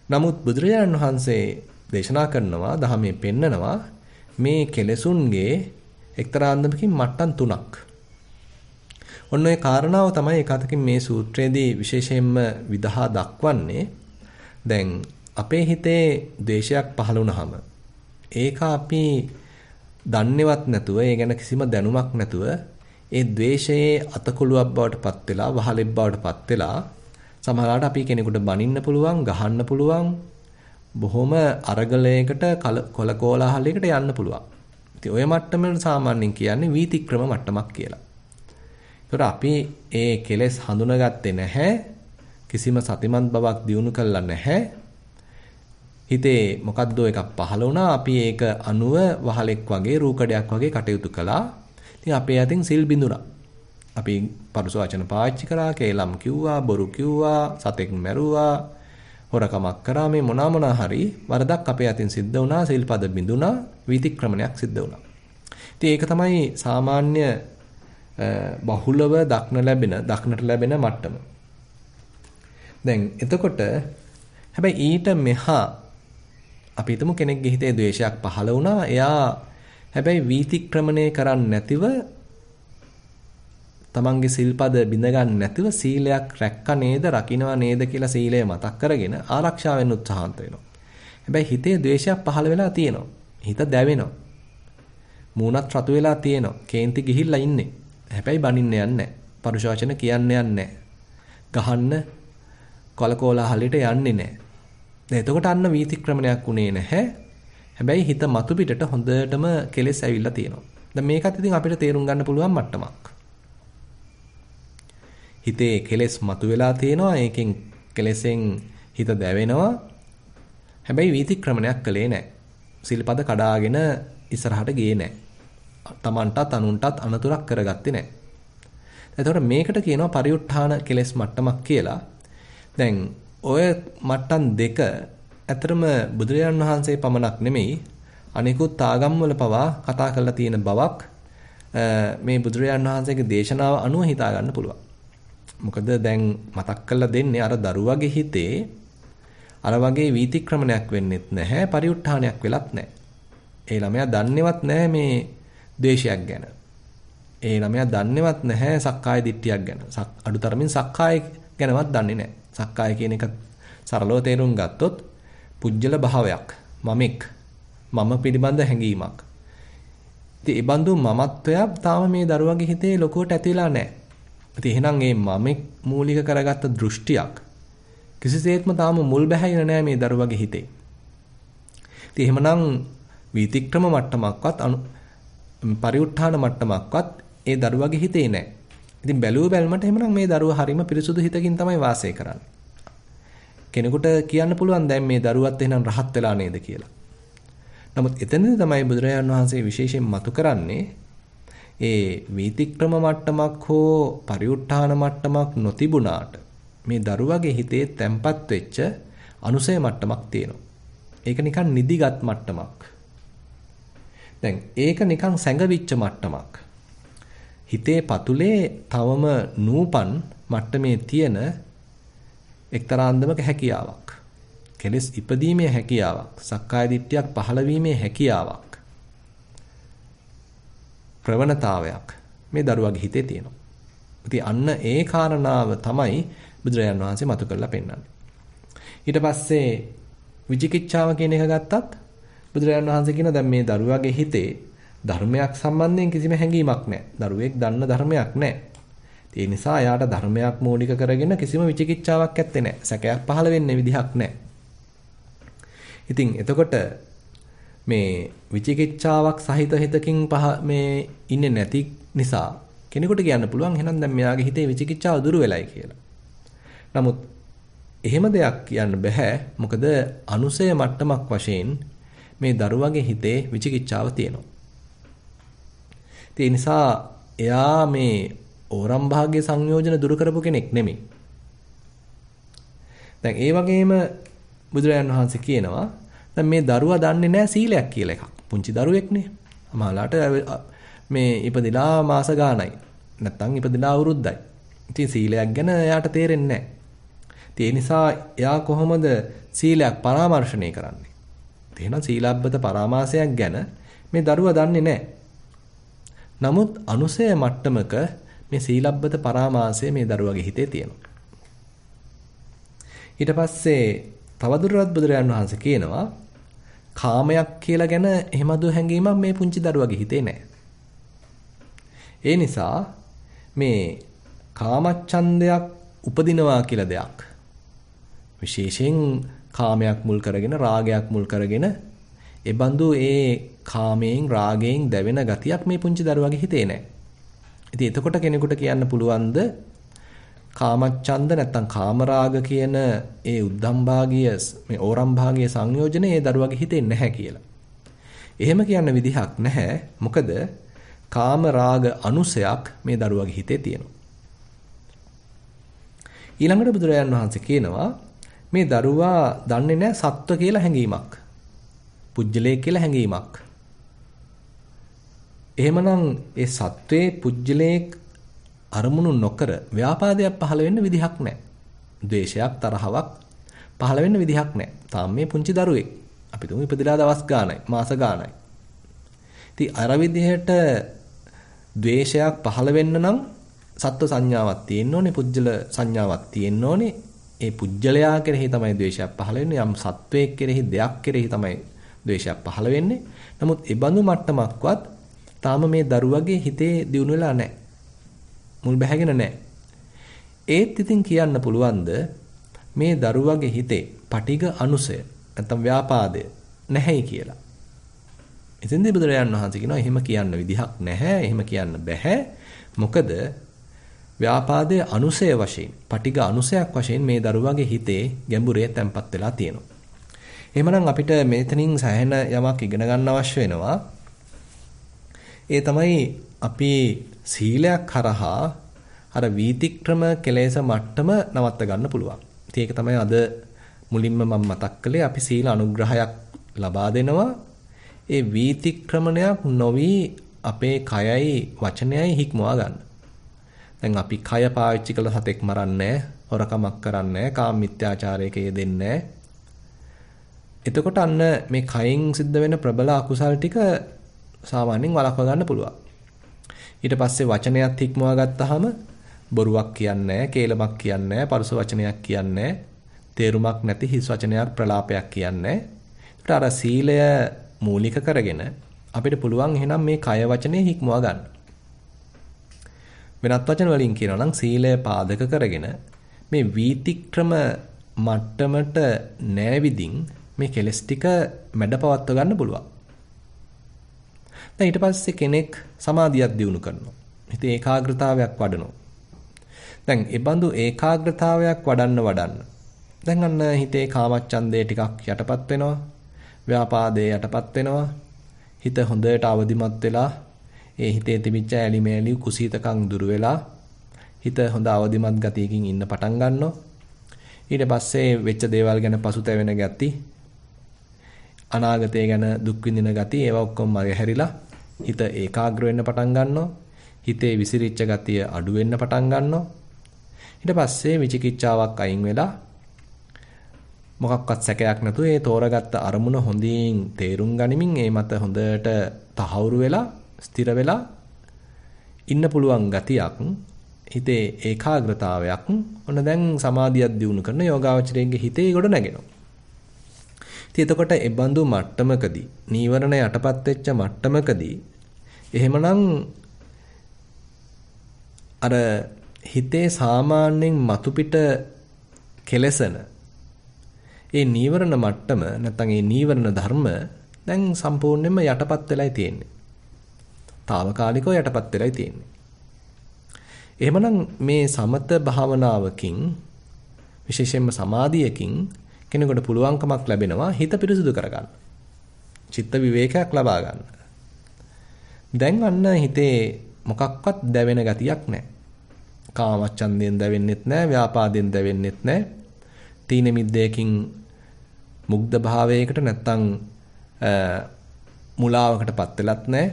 නමුත් බුදුරජාණන් වහන්සේ දේශනා කරනවා, ධර්මයේ පෙන්නනවා මේ කෙලෙසුන්ගේ එක්තරා අන්දමකින් මට්ටම් තුනක්. ඔන්න ඔය කාරණාව තමයි එකතකින් මේ සූත්‍රයේදී විශේෂයෙන්ම විදහා දක්වන්නේ. දැන් අපේ හිතේ ද්වේෂයක් පහළ වුණාම ඒක අපි දන්නේවත් නැතුව, ඒ ගැන කිසිම දැනුමක් නැතුව ඒ ද්වේෂයේ අතකොළුවක් බවට පත් වෙලා, වහලෙක් බවට පත් වෙලා සමහරවිට අපි කෙනෙකුට බනින්න පුළුවන්, ගහන්න පුළුවන්, බොහොම අරගලයකට කොලකෝලාහලයකට යන්න පුළුවන්. ඉතින් ඔය මට්ටමෙන් සාමාන්‍යයෙන් කියන්නේ වීතික්‍රම මට්ටමක් කියලා. ඒතර අපි ඒ කෙලෙස් හඳුනාගත්තේ නැහැ. කිසිම සතිමත් බවක් දියුණු කළා නැහැ. හිතේ මොකද්ද එකක් පහළ වුණා. අපි ඒක අනුව වහලෙක් වගේ, රූකඩයක් වගේ කටයුතු කළා. ඉතින් අපේ අතින් සිල් බිඳුණා. අපි පරුස වචන පාවිච්චි කරා, කේලම් කිව්වා, බොරු කිව්වා, සතෙක් මැරුවා, හොරකමක් කරා, මේ මොනවා හරි වරදක් අපේ අතින් සිද්ධ වුණා, සිල්පද බිඳුණා, වීතික්‍රමණයක් සිද්ධ වුණා. ඉතින් ඒක තමයි සාමාන්‍ය බහුලව දක්නට ලැබෙන මට්ටම. දැන් එතකොට හැබැයි ඊට මෙහා අපි හිතමු කෙනෙක්ගේ හිතේ ද්වේෂයක් පහළ වුණා. එයා හැබැයි වීතික්‍රමණය කරන්නේ නැතිව, තමන්ගේ සිල්පද බිඳ ගන්න නැතිව සීලයක් රැක්කා නේද, රකින්නවා නේද කියලා සීලය මතක් කරගෙන ආරක්ෂා වෙන්න උත්සාහන්ත වෙනවා. හැබැයි හිතේ ද්වේෂයක් පහළ වෙලා තියෙනවා. හිත දැවෙනවා. මූණත් රතු වෙලා තියෙනවා. කේන්ති ගිහිල්ලා ඉන්නේ. හැබැයි බනින්න යන්නේ නැහැ. පරුෂ වචන කියන්න යන්නේ නැහැ. ගහන්න කොලකෝලාහලයට යන්නේ නැහැ. දැන් එතකොට අන්න වීතික්‍රමණයක් උනේ නැහැ. හැබැයි හිත මතු පිටට හොඳටම කෙලෙස් ඇවිල්ලා තියෙනවා. දැන් මේකත් ඉතින් අපිට තේරුම් ගන්න පුළුවන් මට්ටමක්. හිතේ කෙලෙස් මතුවලා තියෙනවා. ඒකෙන් කෙලෙසෙන් හිත දැවෙනවා. හැබැයි වීතික්‍රමණයක් කළේ නැහැ. සිල්පද කඩාගෙන ඉස්සරහට ගියේ නැහැ. තමන්ටත් අනුන්ටත් අනතුරක් කරගත්තේ නැහැ. එතකොට මේකට කියනවා පරිඋත් ทาน කෙලෙස් මට්ටමක් කියලා. දැන් ඔය මට්ටම් දෙක ඇතරම බුදුරජාණන් වහන්සේ පමණක් නෙමෙයි අනිකුත් ආගම්වල පවා කතා කරලා තියෙන බවක් මේ බුදුරජාණන් වහන්සේගේ දේශනාව අනුව හිතා ගන්න පුළුවන්. මොකද දැන් මතක් කරලා දෙන්නේ අර දරුවගේ හිතේ අර වගේ වීතික්‍රමණයක් වෙන්නෙත් නැහැ, පරිඋත් ทาน වෙලත් නැහැ. ඒ ළමයා දන්නේවත් නැහැ මේ ද්වේෂයක් ගැන. ඒ ළමයා දන්නේවත් නැහැ සක්කාය දිට්ඨියක් ගැන. අඩුතරමින් සක්කාය ගැනවත් දන්නේ නැහැ. සක්කාය කියන එක සරලව තේරුම් ගත්තොත් පුජ්‍යල භාවයක්, මමෙක්, මම පිළිබඳ හැඟීමක්. ඉතින් ඒ බඳු මමත්වයක් තාම මේ දරුවගේ හිතේ ලොකුවට ඇති වෙලා නැහැ. ඉතින් එහෙනම් මේ මමෙක් මූලික කරගත්ත දෘෂ්ටියක් කිසිසේත්ම තාම මුල් බැහැගෙන නැහැ මේ දරුවගේ හිතේ. ඉතින් එහෙමනම් වීතික්‍රම මට්ටමක්වත් පරිඋත් ทาน මට්ටමක්වත් ඒ දරුවගේ හිතේ නැහැ. ඉතින් බැලුව බැලමට එහෙමනම් මේ දරුවා හරීම පිරිසුදු හිතකින් තමයි වාසය කරන්නේ. කෙනෙකුට කියන්න පුළුවන් දැන් මේ දරුවත් එහෙනම් රහත් වෙලා නේද කියලා. නමුත් එතනදී තමයි බුදුරජාණන් වහන්සේ විශේෂයෙන් මතු කරන්නේ ඒ වීතික්‍රම මට්ටමක් හෝ පරිඋත් ทาน මට්ටමක් නොතිබුණාට මේ දරුවගේ හිතේ තැම්පත් වෙච්ච අනුසය මට්ටමක් තියෙනවා. ඒක නිකන් නිදිගත් මට්ටමක්. දැන් ඒක නිකන් සැඟවිච්ච මට්ටමක්. හිතේ පතුලේ තවම නූපන් මට්ටමේ තියෙන එක්තරා අන්දමක හැකියාවක්. කෙලෙස් ඉපදීමේ හැකියාවක්, සක්කාය දිට්ඨියක් පහළ වීමේ හැකියාවක්, ප්‍රවණතාවයක් මේ දරුවගේ හිතේ තියෙනවා. ඉතින් අන්න ඒ කාරණාව තමයි බුදුරජාණන් වහන්සේ මතු කරලා පෙන්නන්නේ. ඊට පස්සේ විචිකිච්ඡාව කියන එක ගත්තත් බුදුරජාණන් වහන්සේ කියන දැන් මේ දරුවගේ හිතේ ධර්මයක් සම්බන්ධයෙන් කිසිම හැඟීමක් නැහැ. දරුවෙක් දන්න ධර්මයක් නැහැ. ඒ නිසා එයාට ධර්මයක් මූලික කරගෙන කිසිම විචිකිච්ඡාවක් ඇත්තේ නැහැ. සැකයක් පහළ වෙන්නේ විදිහක් නැහැ. ඉතින් එතකොට මේ විචිකිච්ඡාවක් සහිත හිතකින් මේ ඉන්නේ නැති නිසා කෙනෙකුට කියන්න පුළුවන් එහෙනම් දැන් මෙයාගේ හිතේ විචිකිච්ඡාව දුරු වෙලයි කියලා. නමුත් එහෙම දෙයක් කියන්න බෑ. මොකද අනුසය මට්ටමක් වශයෙන් මේ දරුවගේ හිතේ විචිකිච්ඡාව තියෙනවා. ඒ නිසා එයා මේ ඕරම් භාගයේ සංයෝජන දුරු කරපු කෙනෙක් නෙමෙයි. දැන් ඒ වගේම බුදුරජාණන් වහන්සේ කියනවා දැන් මේ දරුවා දන්නේ නැහැ සීලයක් කියලා එකක්. පුංචි දරුවෙක්නේ. මහලාට මේ ඉපදිලා මාස ගාණයි. නැත්තම් ඉපදිලා අවුරුද්දයි. ඉතින් සීලයක් ගැන එයාට තේරෙන්නේ නැහැ. ඒ නිසා එයා කොහොමද සීලයක් පරාමර්ශණය කරන්නේ? එහෙනම් සීලබ්බත පරාමාසයක් ගැන මේ දරුවා දන්නේ නැහැ. නමුත් අනුසය මට්ටමක මේ සීලබ්බත පරාමාසය මේ දරුවගේ හිතේ තියෙනවා. ඊට පස්සේ තවදුරටත් බුදුරජාණන් වහන්සේ කියනවා කාමයක් කියලා ගැන එහෙමදු හැඟීමක් මේ පුංචි දරුවගේ හිතේ නැහැ. ඒ නිසා මේ කාමච්ඡන්දයක් උපදිනවා කියලා දෙයක් විශේෂයෙන් කාමයක් මුල් කරගෙන රාගයක් මුල් කරගෙන ඒ බඳු ඒ කාමයෙන් රාගයෙන් දැවෙන ගතියක් මේ පුංචි දරුවගේ හිතේ නැහැ. ඉතින් එතකොට කෙනෙකුට කියන්න පුළුවන්ද කාමච්ඡන්ද නැත්තම් කාමරාග කියන ඒ උද්ධම්භාගීය මේ ඕරම්භාගීය සංයෝජනේ ඒ දරුවගේ හිතේ නැහැ කියලා. එහෙම කියන්න විදිහක් නැහැ. මොකද කාමරාග අනුසයක් මේ දරුවගේ හිතේ තියෙනවා. ඊළඟට බුදුරජාණන් වහන්සේ කියනවා මේ දරුවා දන්නේ නැහැ සත්ව කියලා හැඟීමක්. පුජ්‍යලේ කියලා හැඟීමක්. එහෙමනම් ඒ සත්වයේ පුජ්‍යලේ අරමුණු නොකර ව්‍යාපාදයක් පහළ වෙන්න විදිහක් නැහැ. ද්වේෂයක් තරහවක් පහළ වෙන්න විදිහක් නැහැ. තාම මේ පුංචි දරුවෙක්. අපි තුමු ඉපදිලා දවස් ගාණයි, මාස ගාණයි. ඉතින් අර විදිහට ද්වේෂයක් පහළ වෙන්න නම් සත්ව සංඥාවක් තියෙන්න ඕනේ, පුජ්‍යල සංඥාවක් තියෙන්න ඕනේ. ඒ පුජ්‍යලයා කෙරෙහි තමයි ද්වේෂයක් පහළ වෙන්නේ. යම් සත්වයක් කෙරෙහි දෙයක් කෙරෙහි තමයි ද්වේෂයක් පහළ වෙන්නේ. නමුත් ඒ බඳු මට්ටමක්වත් තාම මේ දරුවගේ හිතේ දියුණු වෙලා නැහැ. මුල් බැහැගෙන නැහැ. ඒත් ඉතින් කියන්න පුළුවන්ද මේ දරුවගේ හිතේ පටිඝ අනුසය නැත්නම් ව්‍යාපාදය නැහැයි කියලා. ඉතින් බුදුරජාණන් වහන්සේ කියනවා එහෙම කියන්න විදිහක් නැහැ. එහෙම කියන්න බෑ. මොකද ව්‍යාපාදයේ අනුසය වශයෙන් පටිඝ අනුසයක් වශයෙන් මේ දරුවගේ හිතේ ගැඹුරේ තැම්පත් වෙලා තියෙනවා. එහෙමනම් අපිට මෙතනින් සෑහෙන යමක් ඉගෙන ගන්න අවශ්‍ය වෙනවා. ඒ තමයි අපි සීලයක් කරහා අර වීතික්‍රම කෙලෙස මට්ටම නවත්ත ගන්න පුළුවන්. ඉතින් ඒක තමයි අද මුලින්ම මම මතක් කළේ අපි සීල අනුග්‍රහයක් ලබා දෙනවා. ඒ වීතික්‍රමණයක් නොවි අපේ කයයි වචනයයි හික්මවා ගන්න. දැන් අපි කය පාවිච්චි කළ සතෙක් මරන්නේ, හොරකමක් කරන්නේ, කාම මිත්‍යාචාරයක යෙදෙන්නේ. එතකොට අන්න මේ කයෙන් සිද්ධ වෙන ප්‍රබල අකුසල් ටික සාමාන්‍යයෙන් වළක්වා ගන්න පුළුවන්. ඊට පස්සේ වචනයත් හික්මවා ගත්තාම බොරුවක් කියන්නේ නැහැ, කේලමක් කියන්නේ නැහැ, පරුස වචනයක් කියන්නේ නැහැ, තේරුමක් නැති හිස් වචනයක් ප්‍රලාපයක් කියන්නේ නැහැ. අර සීලය මූලික කරගෙන අපිට පුළුවන් එහෙනම් මේ කය වචනේ හික්මවා ගන්න. වෙනත් වචන වලින් කියනවා නම් සීලය පාදක කරගෙන මේ වීතික්‍රම මට්ටමට නෑවිදින් මේ කෙලස් ටික මැඩපවත්ව ගන්න පුළුවන්. දැන් ඊට පස්සේ කෙනෙක් සමාධියක් දියුණු කරනවා. හිතේ ඒකාග්‍රතාවයක් වඩනවා. දැන් ඒ බඳු ඒකාග්‍රතාවයක් වඩන්න දැන් අන්න හිතේ කාමච්ඡන්දේ ටිකක් යටපත් වෙනවා. ව්‍යාපාදේ යටපත් වෙනවා. හිත හොඳට අවදිමත් වෙලා ඒ හිතේ තිබිච්ච ඇලිමෑලි කුසීතකම් දුර වෙලා හිත හොඳ අවදිමත් ගතියකින් ඉන්න පටන් ගන්නවා. ඊට පස්සේ වෙච්ච දේවල් ගැන පසුතැවෙන ගති, අනාගතය ගැන දුක් විඳින ගති ඒවා ඔක්කොම මගහැරිලා හිත ඒකාග්‍ර වෙන්න පටන් ගන්නවා. හිතේ විසිරිච්ච ගතිය අඩු වෙන්න පටන් ගන්නවා. ඊට පස්සේ විචිකිච්ඡාවක් අයින් වෙලා මොකක්වත් සැකයක් නැතුව ඒ තෝරගත්ත අරමුණ හොඳින් තේරුම් ගනිමින් ඒ මත හොඳට තහවුරු වෙලා ස්ථිර වෙලා ඉන්න පුළුවන් ගතියක් හිතේ ඒකාග්‍රතාවයක් ඔන්න දැන් සමාධියක් දියුණු කරන යෝගාවචරයේ හිතේ ගොඩ නැගෙනවා. ඉතින් එතකොට ඒ බඳු මට්ටමකදී නීවරණ යටපත් වෙච්ච මට්ටමකදී එහෙමනම් අර හිතේ සාමාන්‍යයෙන් මතු පිට කෙලසන ඒ නීවරණ මට්ටම නැත්නම් ඒ නීවරණ ධර්ම දැන් සම්පූර්ණයෙන්ම යටපත් වෙලායි තියෙන්නේ. తాවකාලිකව යටපත් වෙලායි තියෙන්නේ. එහෙමනම් මේ සමත භාවනාවකින් විශේෂයෙන්ම සමාධියකින් කෙනෙකුට පුළුවන්කමක් ලැබෙනවා හිත පිරිසුදු කරගන්න. චිත්ත විවේකයක් ලබා ගන්න. දැන් අන්න හිතේ මොකක්වත් දැවෙන ගතියක් නැහැ. කාමච්ඡන්දයෙන් දැවෙන්නෙත් නැහැ, ව්‍යාපාදයෙන් දැවෙන්නෙත් නැහැ. තීන මිද්දයකින් මුග්ධ භාවයකට නැත්තම් මුලාවකටපත් වෙලත් නැහැ.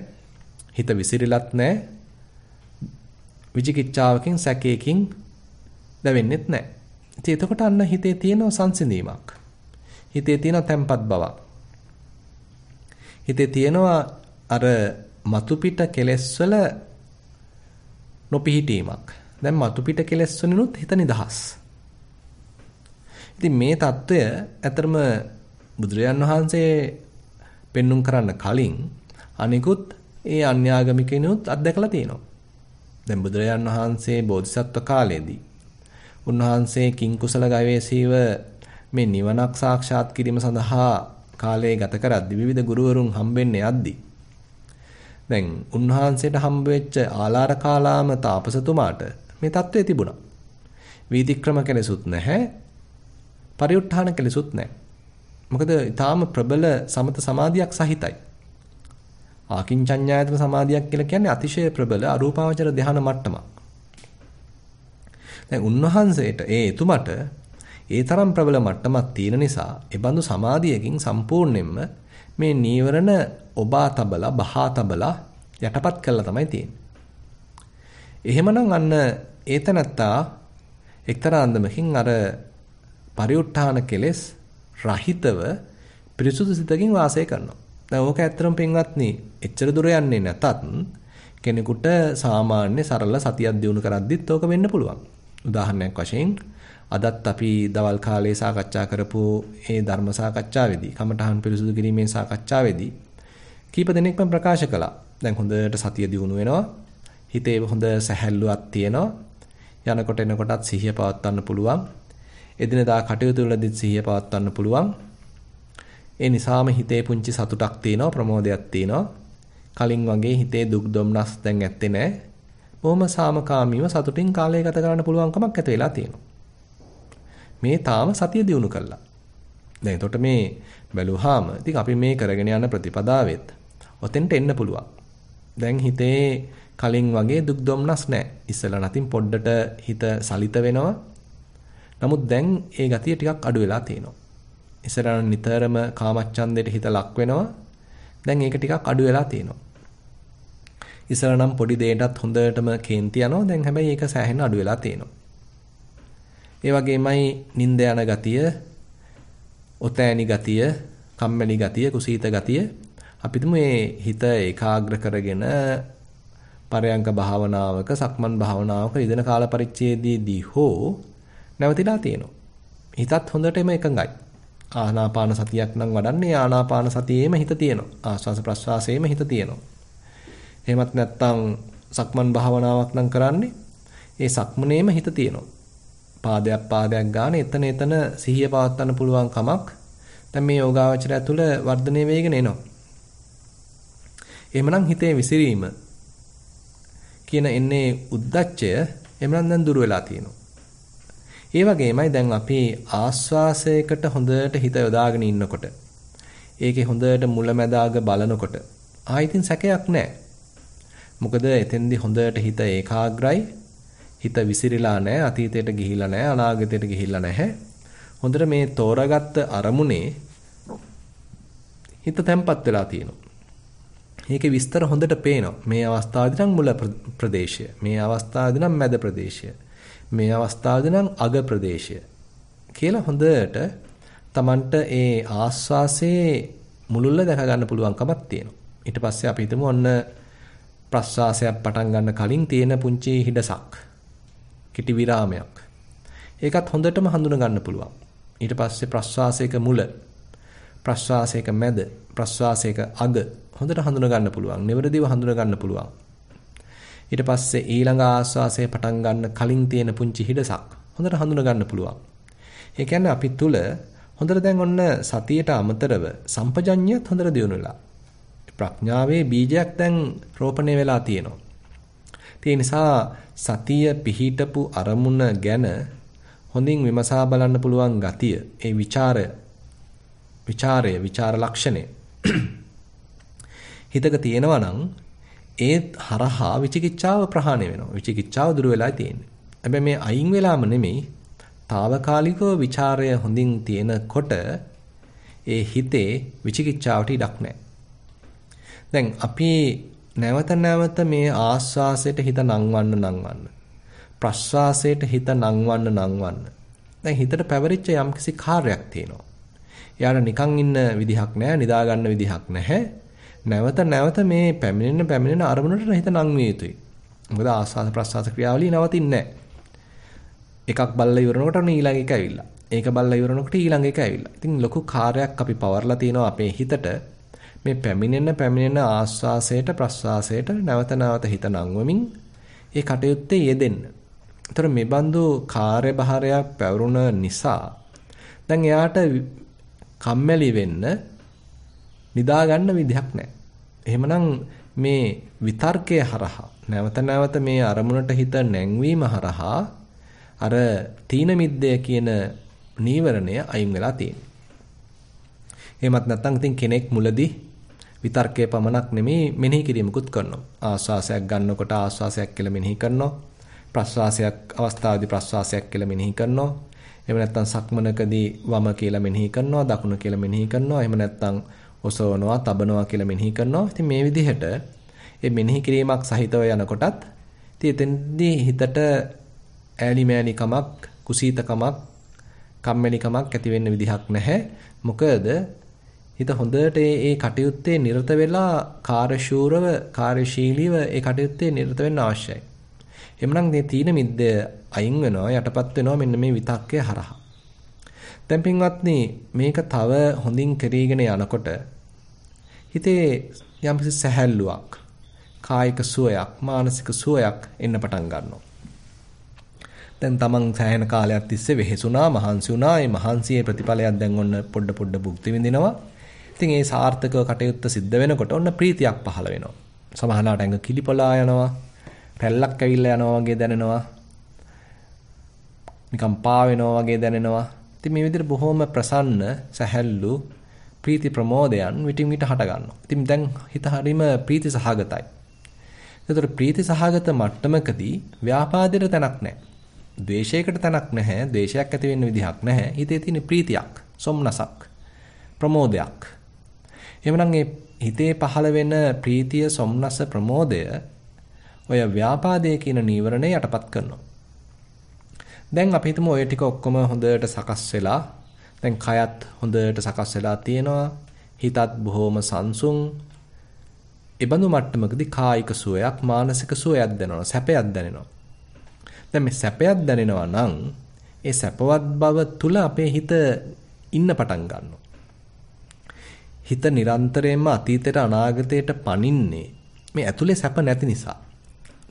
හිත විසිරිලත් නැහැ. විචිකිච්ඡාවකින් සැකයකින් දැවෙන්නෙත් නැහැ. ඉතින් එතකොට අන්න හිතේ තියෙන සංසිඳීමක්. හිතේ තියෙන තැම්පත් බවක්. හිතේ තියෙනවා අර මතු පිට කෙලෙස් වල නොපිහිටීමක්. දැන් මතු පිට කෙලෙස් වලිනුත් හිත නිදහස්. ඉතින් මේ தত্ত্বය ඇතරම බුදුරජාන් වහන්සේ පෙන්눔 කරන්න කලින් අනිකුත් ඒ අන්‍යාගමිකිනුත් අත්දැකලා තියෙනවා. දැන් බුදුරජාන් වහන්සේ බෝධිසත්ව කාලයේදී උන්වහන්සේ කිං කුසල ගවේෂීව මේ නිවනක් සාක්ෂාත් කිරීම සඳහා කාලය ගත කරද්දී විවිධ ගුරුවරුන් හම්බෙන්නේ යද්දී දැන් උන්වහන්සේට හම්බ වෙච්ච ආලාර කාලාම තාපසතුමාට මේ தત્ත්වය තිබුණා. වීතික්‍රම කෙලෙසුත් නැහැ. පරිඋත් ทาน කෙලෙසුත් නැහැ. මොකද ඊටාම ප්‍රබල සමත සමාධියක් සහිතයි. ආකින්චඤ්ඤායතන සමාධියක් කියලා කියන්නේ අතිශය ප්‍රබල අරූපාවචර ධ්‍යාන මට්ටමක්. දැන් උන්වහන්සේට එතුමට ඒ තරම් ප්‍රබල මට්ටමක් තියෙන නිසා ඒ බඳු සමාධියකින් සම්පූර්ණයෙන්ම මේ නීවරණ ඔබා තබලා බහා තබලා යටපත් කළා තමයි තියෙන්නේ. එහෙමනම් අන්න ඒතනත්තා එක්තරා අන්දමකින් අර පරිඋත් ทาน කෙලෙස් රහිතව පිරිසුදු සිතකින් වාසය කරනවා. දැන් ඕක ඇත්තටම පින්වත්නි එච්චර දුර යන්නේ නැතත් කෙනෙකුට සාමාන්‍ය සරල සතියක් දිනු කරද්දිත් ඕක වෙන්න පුළුවන්. උදාහරණයක් වශයෙන් අදත් අපි දවල් කාලේ සාකච්ඡා කරපු ඒ ධර්ම සාකච්ඡාවේදී කමඨහන් පිරිසුදු කිරීමේ සාකච්ඡාවේදී කීප දෙනෙක්ම ප්‍රකාශ කළා. දැන් හොඳට සතිය දිනු වෙනවා. හිතේ හොඳ සැහැල්ලුවක් තියෙනවා. යනකොට එනකොටත් සිහිය පවත්වන්න පුළුවන්. එදිනදා කටයුතු වලදීත් සිහිය පවත්වන්න පුළුවන්. ඒ නිසාම හිතේ පුංචි සතුටක් තියෙනවා, ප්‍රමෝදයක් තියෙනවා. කලින් වගේ හිතේ දුක් දුම්නස් දැන් ඇත්තේ නැහැ. බොහොම සාමකාමීව සතුටින් කාලය ගත කරන්න පුළුවන්කමක් ඇති වෙලා තියෙනවා. මේ තාම සතිය දිනු කළා. දැන් එතකොට මේ බැලුවාම ඉතින් අපි මේ කරගෙන යන ප්‍රතිපදාවෙත් ඔතෙන්ට එන්න පුළුවන්. දැන් හිතේ කලින් වගේ දුක් දුම්නස් නැහැ. ඉස්සෙල්ලා නැතිනම් පොඩ්ඩට හිත සලිත වෙනවා. නමුත් දැන් ඒ ගතිය ටිකක් අඩු වෙලා තියෙනවා. ඉස්සරහට නිතරම කාමච්ඡන්දයට හිත ලක් වෙනවා. දැන් ඒක ටිකක් අඩු වෙලා තියෙනවා. ඉස්සර නම් පොඩි දෙයකටත් හොඳටම කේන්ති යනවා. දැන් හැබැයි ඒක සෑහෙන අඩු වෙලා තියෙනවා. ඒ වගේමයි නිින්ද යන ගතිය, ඔතෑනි ගතිය, කම්මැලි ගතිය, කුසීත ගතිය අපිට මේ හිත ඒකාග්‍ර කරගෙන පරයන්ක භාවනාවක, සක්මන් භාවනාවක ඉදෙන කාල පරිච්ඡේදයේදී හෝ නැවතිලා තියෙනවා. හිතත් හොඳටම එකඟයි. ආනාපාන සතියක් නම් වඩන්නේ ආනාපාන සතියේම හිත තියෙනවා. ආස්වාස ප්‍රස්වාසයේම හිත තියෙනවා. එහෙමත් නැත්නම් සක්මන් භාවනාවක් නම් කරන්නේ ඒ සක්මනේම හිත තියෙනවා. පාදයක් ගන්න එතන සිහිය පවත්වන්න පුළුවන් කමක් දැන් මේ යෝගාවචරය තුළ වර්ධනය වෙගෙන එනවා. එහෙමනම් හිතේ විසිරීම කියන එන්නේ උද්දච්චය එහෙමනම් දැන් දුර වෙලා තියෙනවා. ඒ වගේමයි දැන් අපි ආස්වාසයකට හොඳට හිත යොදාගෙන ඉන්නකොට ඒකේ හොඳට මුලැමැදාග බලනකොට ආයිතින් සැකයක් නැහැ. මොකද එතෙන්දී හොඳට හිත ඒකාග්‍රයි. හිත විසිරීලා නැහැ, අතීතයට ගිහිල්ලා නැහැ, අනාගතයට ගිහිල්ලා නැහැ. හොඳට මේ තෝරාගත්ත අරමුණේ හිත තැම්පත් වෙලා තියෙනවා. මේකේ විස්තර හොඳට පේනවා. මේ අවස්ථාවේදී නම් මුල ප්‍රදේශය, මේ අවස්ථාවේදී නම් මැද ප්‍රදේශය, මේ අවස්ථාවේදී නම් අග ප්‍රදේශය කියලා හොඳට Tamanට ඒ ආස්වාසේ මුලුල්ල දැක ගන්න පුළුවන්කමක් තියෙනවා. ඊට පස්සේ අපි හිතමු ඔන්න ප්‍රස්වාසයක් පටන් ගන්න කලින් තියෙන පුංචි හිඩසක්, කිටි විරාමයක්. ඒකත් හොඳටම හඳුන ගන්න පුළුවන්. ඊට පස්සේ ප්‍රස්වාසයක මුල, ප්‍රස්වාසයක මැද, ප්‍රස්වාසයක අග හොඳට හඳුන ගන්න පුළුවන්. නිවැරදිව හඳුන ගන්න පුළුවන්. ඊට පස්සේ ඊළඟ ආස්වාසය පටන් ගන්න කලින් තියෙන පුංචි හිඩසක් හොඳට හඳුන ගන්න පුළුවන්. ඒ කියන්නේ අපි තුල හොඳට දැන් ඔන්න සතියට අමතරව සම්පජඤ්ඤයත් හොඳට දියුණු වෙලා. ප්‍රඥාවේ බීජයක් දැන් රෝපණය වෙලා තියෙනවා. ඒ නිසා සතිය පිහිටපු අරමුණ ගැන හොඳින් විමසා බලන්න පුළුවන් ගතිය, ඒ විචාර ලක්ෂණය හිතක තියෙනවා නම් ඒ හරහා විචිකිච්ඡාව ප්‍රහාණය වෙනවා. විචිකිච්ඡාව දුර වෙලා තියෙන්නේ. හැබැයි මේ අයින් වෙලාම නෙමෙයි, తాවකාලිකව ਵਿਚාරය හොඳින් තියෙනකොට ඒ හිතේ විචිකිච්ඡාවට ඉඩක් නැහැ. දැන් අපි නැවත මේ ආස්වාසයට හිත නංවන්න ප්‍රස්වාසයට හිත නංවන්න දැන් හිතට පැවරිච්ච යම්කිසි කාර්යයක් තියෙනවා. එයාට නිකන් ඉන්න විදිහක් නැහැ, නිදා ගන්න විදිහක් නැහැ. නැවත මේ පැමිණෙන අරමුණට හිත නංවිය යුතුයි. මොකද ආස්වාද ප්‍රස්වාස ක්‍රියාවලිය නවතින්නේ නැහැ. එකක් බල්ලා ඉවරනකොට ඊළඟ එක ඇවිල්ලා. ඒක බල්ලා ඉවරනකොට ඊළඟ එක ඇවිල්ලා. ඉතින් ලොකු කාර්යයක් අපි පවර්ලා තිනවා අපේ හිතට මේ පැමිණෙන ආස්වාසයට ප්‍රස්වාසයට නැවත හිත නංවමින් ඒ කටයුත්තේ යෙදෙන්න. ඒතර මේ බඳු කාර්යභාරයක් පැවරුණ නිසා දැන් එයාට කම්මැලි වෙන්න නිදා ගන්න විදිහක් නැහැ. එහෙමනම් මේ විතර්කයේ හරහා නැවත මේ අරමුණට හිත නැංවීම හරහා අර තීන මිද්දය කියන නීවරණය අයින් වෙලා තියෙනවා. එහෙමත් නැත්නම් ඉතින් කෙනෙක් මුලදී විතර්කයේ පමණක් නෙමෙයි මෙනෙහි කිරීමකුත් කරනවා. ආස්වාසයක් ගන්නකොට ආස්වාසයක් කියලා මෙනෙහි කරනවා. ප්‍රස්වාසයක් අවස්ථාවේදී ප්‍රස්වාසයක් කියලා මෙනෙහි කරනවා. එහෙම නැත්නම් සක්මනකදී වම කියලා මෙනෙහි කරනවා, දකුණ කියලා මෙනෙහි කරනවා. එහෙම නැත්නම් ඔසවනවා, තබනවා කියලා මෙනෙහි කරනවා. ඉතින් මේ විදිහට මේ මෙනෙහි කිරීමක් සහිතව යනකොටත් ඉතින් එතෙන්දී හිතට ඈලිමෑලිකමක්, කුසීතකමක්, කම්මැලිකමක් ඇති වෙන්න විදිහක් නැහැ. මොකද හිත හොඳට ඒ කටයුත්තේ නිරත වෙලා කාර්යශූරව, කාර්යශීලීව ඒ කටයුත්තේ නිරත වෙන්න අවශ්‍යයි. එhmenan මේ තීන මිද්ද අයින් වෙනවා, යටපත් වෙනවා මෙන්න මේ විතක්කය හරහා. දැන් පින්වත්නි මේක තව හොඳින් කරගෙන යනකොට හිතේ යම්කිසි සැහැල්ලුවක්, කායික සුවයක්, මානසික සුවයක් එන්න පටන් ගන්නවා. දැන් තමන් සෑහෙන කාලයක් තිස්සේ වෙහෙසුණා, මහන්සි වුණා. මේ මහන්සියේ ප්‍රතිඵලයක් දැන් ඔන්න පොඩ භුක්ති විඳිනවා. ඉතින් ඒ සාර්ථකව කටයුත්ත සිද්ධ වෙනකොට ඔන්න ප්‍රීතියක් පහළ වෙනවා. සමහරවිට ඇඟ කිලිපොලා යනවා. රැල්ලක් ඇවිල්ලා යනවා වගේ දැනෙනවා. නිකම් පා වෙනවා වගේ දැනෙනවා. ඉතින් මේ විදිහට බොහොම ප්‍රසන්න, සැහැල්ලු ප්‍රීති ප්‍රමෝදයන් විටින් විට හට ගන්නවා. ඉතින් දැන් හිත හරීම ප්‍රීති සහගතයි. ඒතර ප්‍රීති සහගත මට්ටමකදී ව්‍යාපාදයට තැනක් නැහැ. ද්වේෂයකට තැනක් නැහැ. ද්වේෂයක් ඇති වෙන්න විදිහක් නැහැ. හිතේ තියෙන ප්‍රීතියක්, සොම්නසක්, ප්‍රමෝදයක්. එhmenan මේ හිතේ පහළ වෙන ප්‍රීතිය, සොම්නස, ප්‍රමෝදය ඔය ව්‍යාපාදයේ කියන නීවරණය යටපත් කරනවා. දැන් අපි හිතමු ඔය ටික ඔක්කොම හොඳට සකස් වෙලා, දැන් කයත් හොඳට සකස් වෙලා තියෙනවා. හිතත් බොහොම සංසුන්. ඒ බඳු මට්ටමකදී කායික සුවයක්, මානසික සුවයක් දැනෙනවා, සැපයක් දැනෙනවා. දැන් මේ සැපයක් දැනෙනවා නම් ඒ සැපවත් බව තුල අපේ හිත ඉන්න පටන් ගන්නවා. හිත නිරන්තරයෙන්ම අතීතයට අනාගතයට පනින්නේ මේ ඇතුලේ සැප නැති නිසා.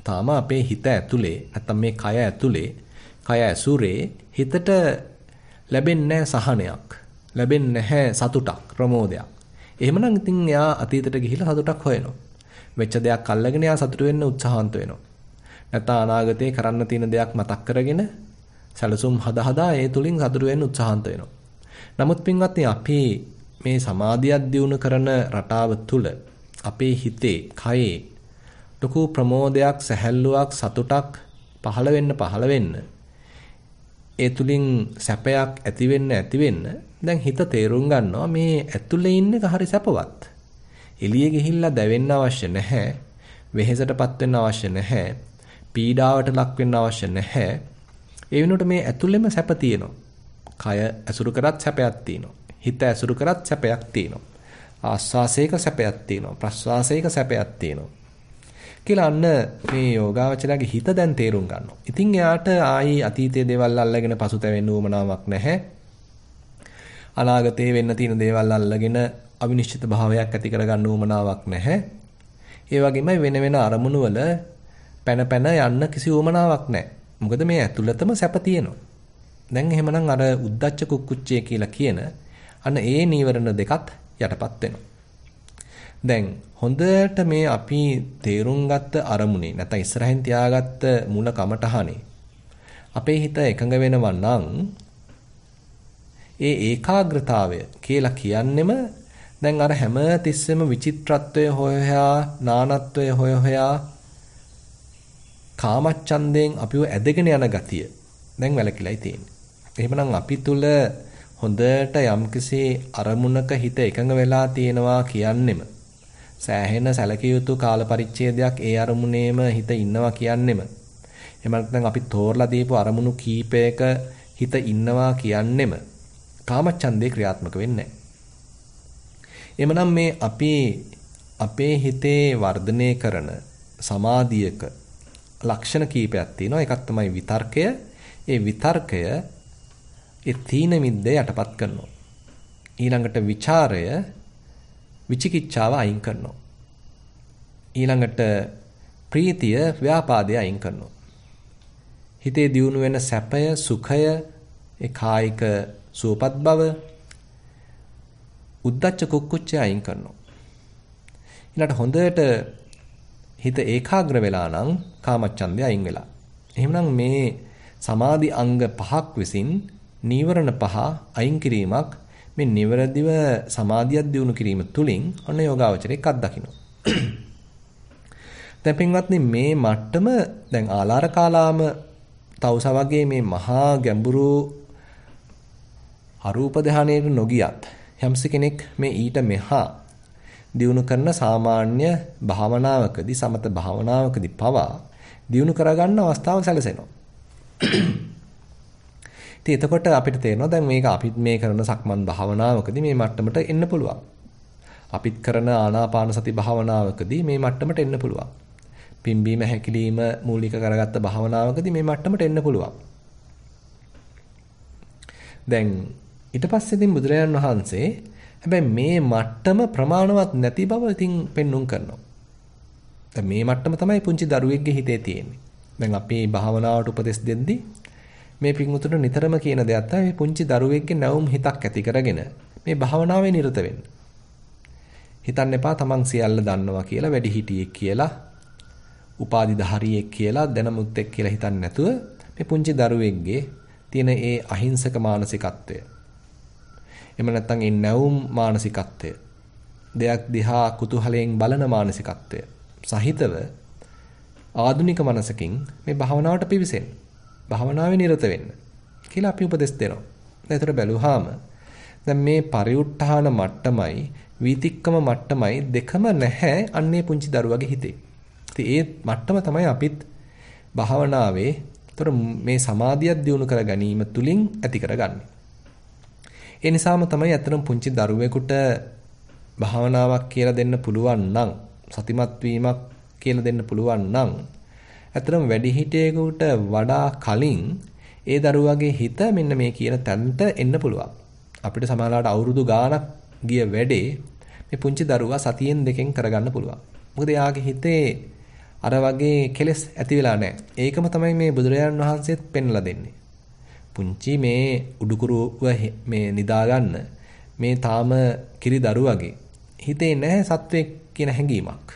තාම අපේ හිත ඇතුලේ නැත්තම් මේ කය ඇතුලේ, කය ඇසුරේ හිතට ලැබෙන්නේ සහනයක්, ලැබෙන්නේ නැහැ සතුටක්, ප්‍රමෝදයක්. එහෙමනම් ඉතින් එයා අතීතයට ගිහිලා සතුටක් හොයනවා. වෙච්ච දෙයක් අල්ලගෙන එයා සතුට වෙන්න උත්සාහන්ත වෙනවා. නැත්නම් අනාගතේ කරන්න තියෙන දෙයක් මතක් කරගෙන සැලසුම් හදා ඒ තුලින් සතුට වෙන්න උත්සාහන්ත වෙනවා. නමුත් පින්වත්නි අපි මේ සමාධියක් දියුණු කරන රටාව තුල අපේ හිතේ, කයේ ලොකු ප්‍රමෝදයක්, සැහැල්ලුවක්, සතුටක් පහළ වෙන්න ඒ තුලින් සැපයක් ඇති වෙන්න දැන් හිත තේරුම් ගන්නවා මේ ඇතුලේ ඉන්න එක හරි සැපවත්. එළියේ ගිහිල්ලා දැවෙන්න අවශ්‍ය නැහැ. වෙහෙසටපත් වෙන්න අවශ්‍ය නැහැ. පීඩාවට ලක් වෙන්න අවශ්‍ය නැහැ. ඒ වෙනුවට මේ ඇතුළෙම සැප තියෙනවා. කය ඇසුරු කරත් සැපයක් තියෙනවා. හිත ඇසුරු කරත් සැපයක් තියෙනවා. ආස්වාසයක සැපයක් තියෙනවා. ප්‍රස්වාසයක සැපයක් තියෙනවා. කියලා අන්න මේ යෝගාවචරයේ හිත දැන් තේරුම් ගන්නවා. ඉතින් එයාට ආයි අතීතයේ දේවල් අල්ලගෙන පසුතැවෙන්න උවමනාවක් නැහැ. අනාගතයේ වෙන්න තියෙන දේවල් අල්ලගෙන අවිනිශ්චිත භාවයක් ඇති කරගන්න උවමනාවක් නැහැ. ඒ වගේමයි වෙන අරමුණු වල පැන යන්න කිසි උවමනාවක් නැහැ. මොකද මේ ඇතුළතම සැප තියෙනවා. දැන් එහෙමනම් අර උද්දච්ච කුක්කුච්චය කියලා කියන අන්න ඒ නීවරණ දෙකත් යටපත් වෙනවා. දැන් හොඳට මේ අපි තේරුම් ගත්ත අරමුණේ නැත්නම් ඉස්සරහින් තියාගත්ත මූල කමටහනේ අපේ හිත එකඟ වෙනවා නම් ඒ ඒකාග්‍රතාවය කියලා කියන්නෙම දැන් අර හැම තිස්සෙම විචිත්‍රත්වය හොයහා, නානත්වය හොයහා කාමච්ඡන්දයෙන් අපිව ඇදගෙන යන ගතිය දැන් වැළකීලායි තියෙන්නේ. එහෙමනම් අපි තුල හොඳට යම්කිසි අරමුණක හිත එකඟ වෙලා තියෙනවා කියන්නෙම සෑහෙන සැලකිය යුතු කාල පරිච්ඡේදයක් ඒ අරමුණේම හිත ඉන්නවා කියන්නෙම එහෙම නැත්නම් අපි තෝරලා දීපු අරමුණු කීපයක හිත ඉන්නවා කියන්නෙම කාමච්ඡන්දේ ක්‍රියාත්මක වෙන්නේ නැහැ. එhmenan මේ අපි අපේ හිතේ වර්ධනය කරන සමාධියක ලක්ෂණ කීපයක් තියෙනවා. එකක් තමයි විතර්කය. ඒ විතර්කය ඒ තීන මිද්දේ යටපත් කරනවා. ඊළඟට ਵਿਚාරය විචිකිච්ඡාව අයින් කරනවා. ඊළඟට ප්‍රීතිය ව්‍යාපාදය අයින් කරනවා. හිතේ දියුණු වෙන සැපය සුඛය ඒ කායික සුවපත් බව උද්දච්ච කුක්කුච්චය අයින් කරනවා. ඊළඟට හොඳට හිත ඒකාග්‍ර වෙලා නම් කාමච්ඡන්දය අයින් වෙලා. එහෙනම් මේ සමාධි අංග පහක් විසින් නීවරණ පහ අයින් කිරීමක් මේ නිවරදිව සමාධියක් දියුණු කිරීම තුලින් ඔන්න යෝගාවචරයක් අත්දකින්න. දැන් පින්වත්නි මේ මට්ටම දැන් ආලාර කාලාම තවුසා වගේ මේ මහා ගැඹුරු අරූප ධානයේ නොගියත් යම්ස කෙනෙක් මේ ඊට මෙහා දියුණු කරන සාමාන්‍ය භාවනාවකදී සමත භාවනාවකදී පවා දියුණු කරගන්න අවස්ථාව සැලසෙනවා. ඉතින් එතකොට අපිට තේරෙනවා දැන් මේක අපිත් මේ කරන සක්මන් භාවනාවකදී මේ මට්ටමට එන්න පුළුවන්. අපිත් කරන ආනාපාන සති භාවනාවකදී මේ මට්ටමට එන්න පුළුවන්. පිම්බීම හැකිලිම මූලික කරගත්ත භාවනාවකදී මේ මට්ටමට එන්න පුළුවන්. දැන් ඊට පස්සේ ඉතින් බුදුරජාණන් වහන්සේ හැබැයි මේ මට්ටම ප්‍රමාණවත් නැති බව ඉතින් පෙන්눔 කරනවා. දැන් මේ මට්ටම තමයි පුංචි දරුවෙක්ගේ හිතේ තියෙන්නේ. දැන් අපි භාවනාවට උපදෙස් දෙද්දී මේ පිංගුතුට නිතරම කියන දෙයක් තමයි මේ පුංචි දරුවෙක්ගේ නැවුම් හිතක් ඇති කරගෙන මේ භාවනාවේ නිරත වෙන්න. හිතන්න එපා තමන් සියල්ල දන්නවා කියලා වැඩිහිටියෙක් කියලා උපාධිධාරියෙක් කියලා දැනුමුත්තෙක් කියලා හිතන්නේ නැතුව මේ පුංචි දරුවෙක්ගේ තියෙන ඒ අහිංසක මානසිකත්වය එහෙම නැත්නම් ඒ නැවුම් මානසිකත්වය දෙයක් දිහා කුතුහලයෙන් බලන මානසිකත්වය සහිතව ආධුනික මනසකින් මේ භාවනාවට පිවිසෙන්න භාවනාවේ නිරත වෙන්න කියලා අපි උපදෙස් දෙනවා. දැන් ඒතර බැලුවාම දැන් මේ පරිඋත් ทาน මට්ටමයි වීතික්කම මට්ටමයි දෙකම නැහැ අන්නේ පුංචි දරුවගේ හිතේ. ඉතින් ඒ මට්ටම තමයි අපිත් භාවනාවේ ඒතර මේ සමාධියක් දියුණු කර ගැනීම තුලින් ඇති කරගන්නේ. ඒ නිසාම තමයි අතරම පුංචි දරුවෙකුට භාවනාවක් කියලා දෙන්න පුළුවන් නම් සතිමත් වීමක් කියලා දෙන්න පුළුවන් නම් අතරම වැඩිහිටියෙකුට වඩා කලින් ඒ දරුවගේ හිත මෙන්න මේ කියන තැනට එන්න පුළුවන්. අපිට සමහරවිට අවුරුදු ගාණක් ගිය වැඩේ මේ පුංචි දරුවා සතියෙන් දෙකෙන් කරගන්න පුළුවන්. මොකද එයාගේ හිතේ අර වගේ කෙලෙස් ඇති වෙලා නැහැ. ඒකම තමයි මේ බුදුරජාණන් වහන්සේත් පෙන්ලා දෙන්නේ. පුංචි මේ උඩුකුරුව මේ නිදා ගන්න මේ තාම කිරි දරුවගේ හිතේ නැහැ සත්වයක් කියන හැඟීමක්.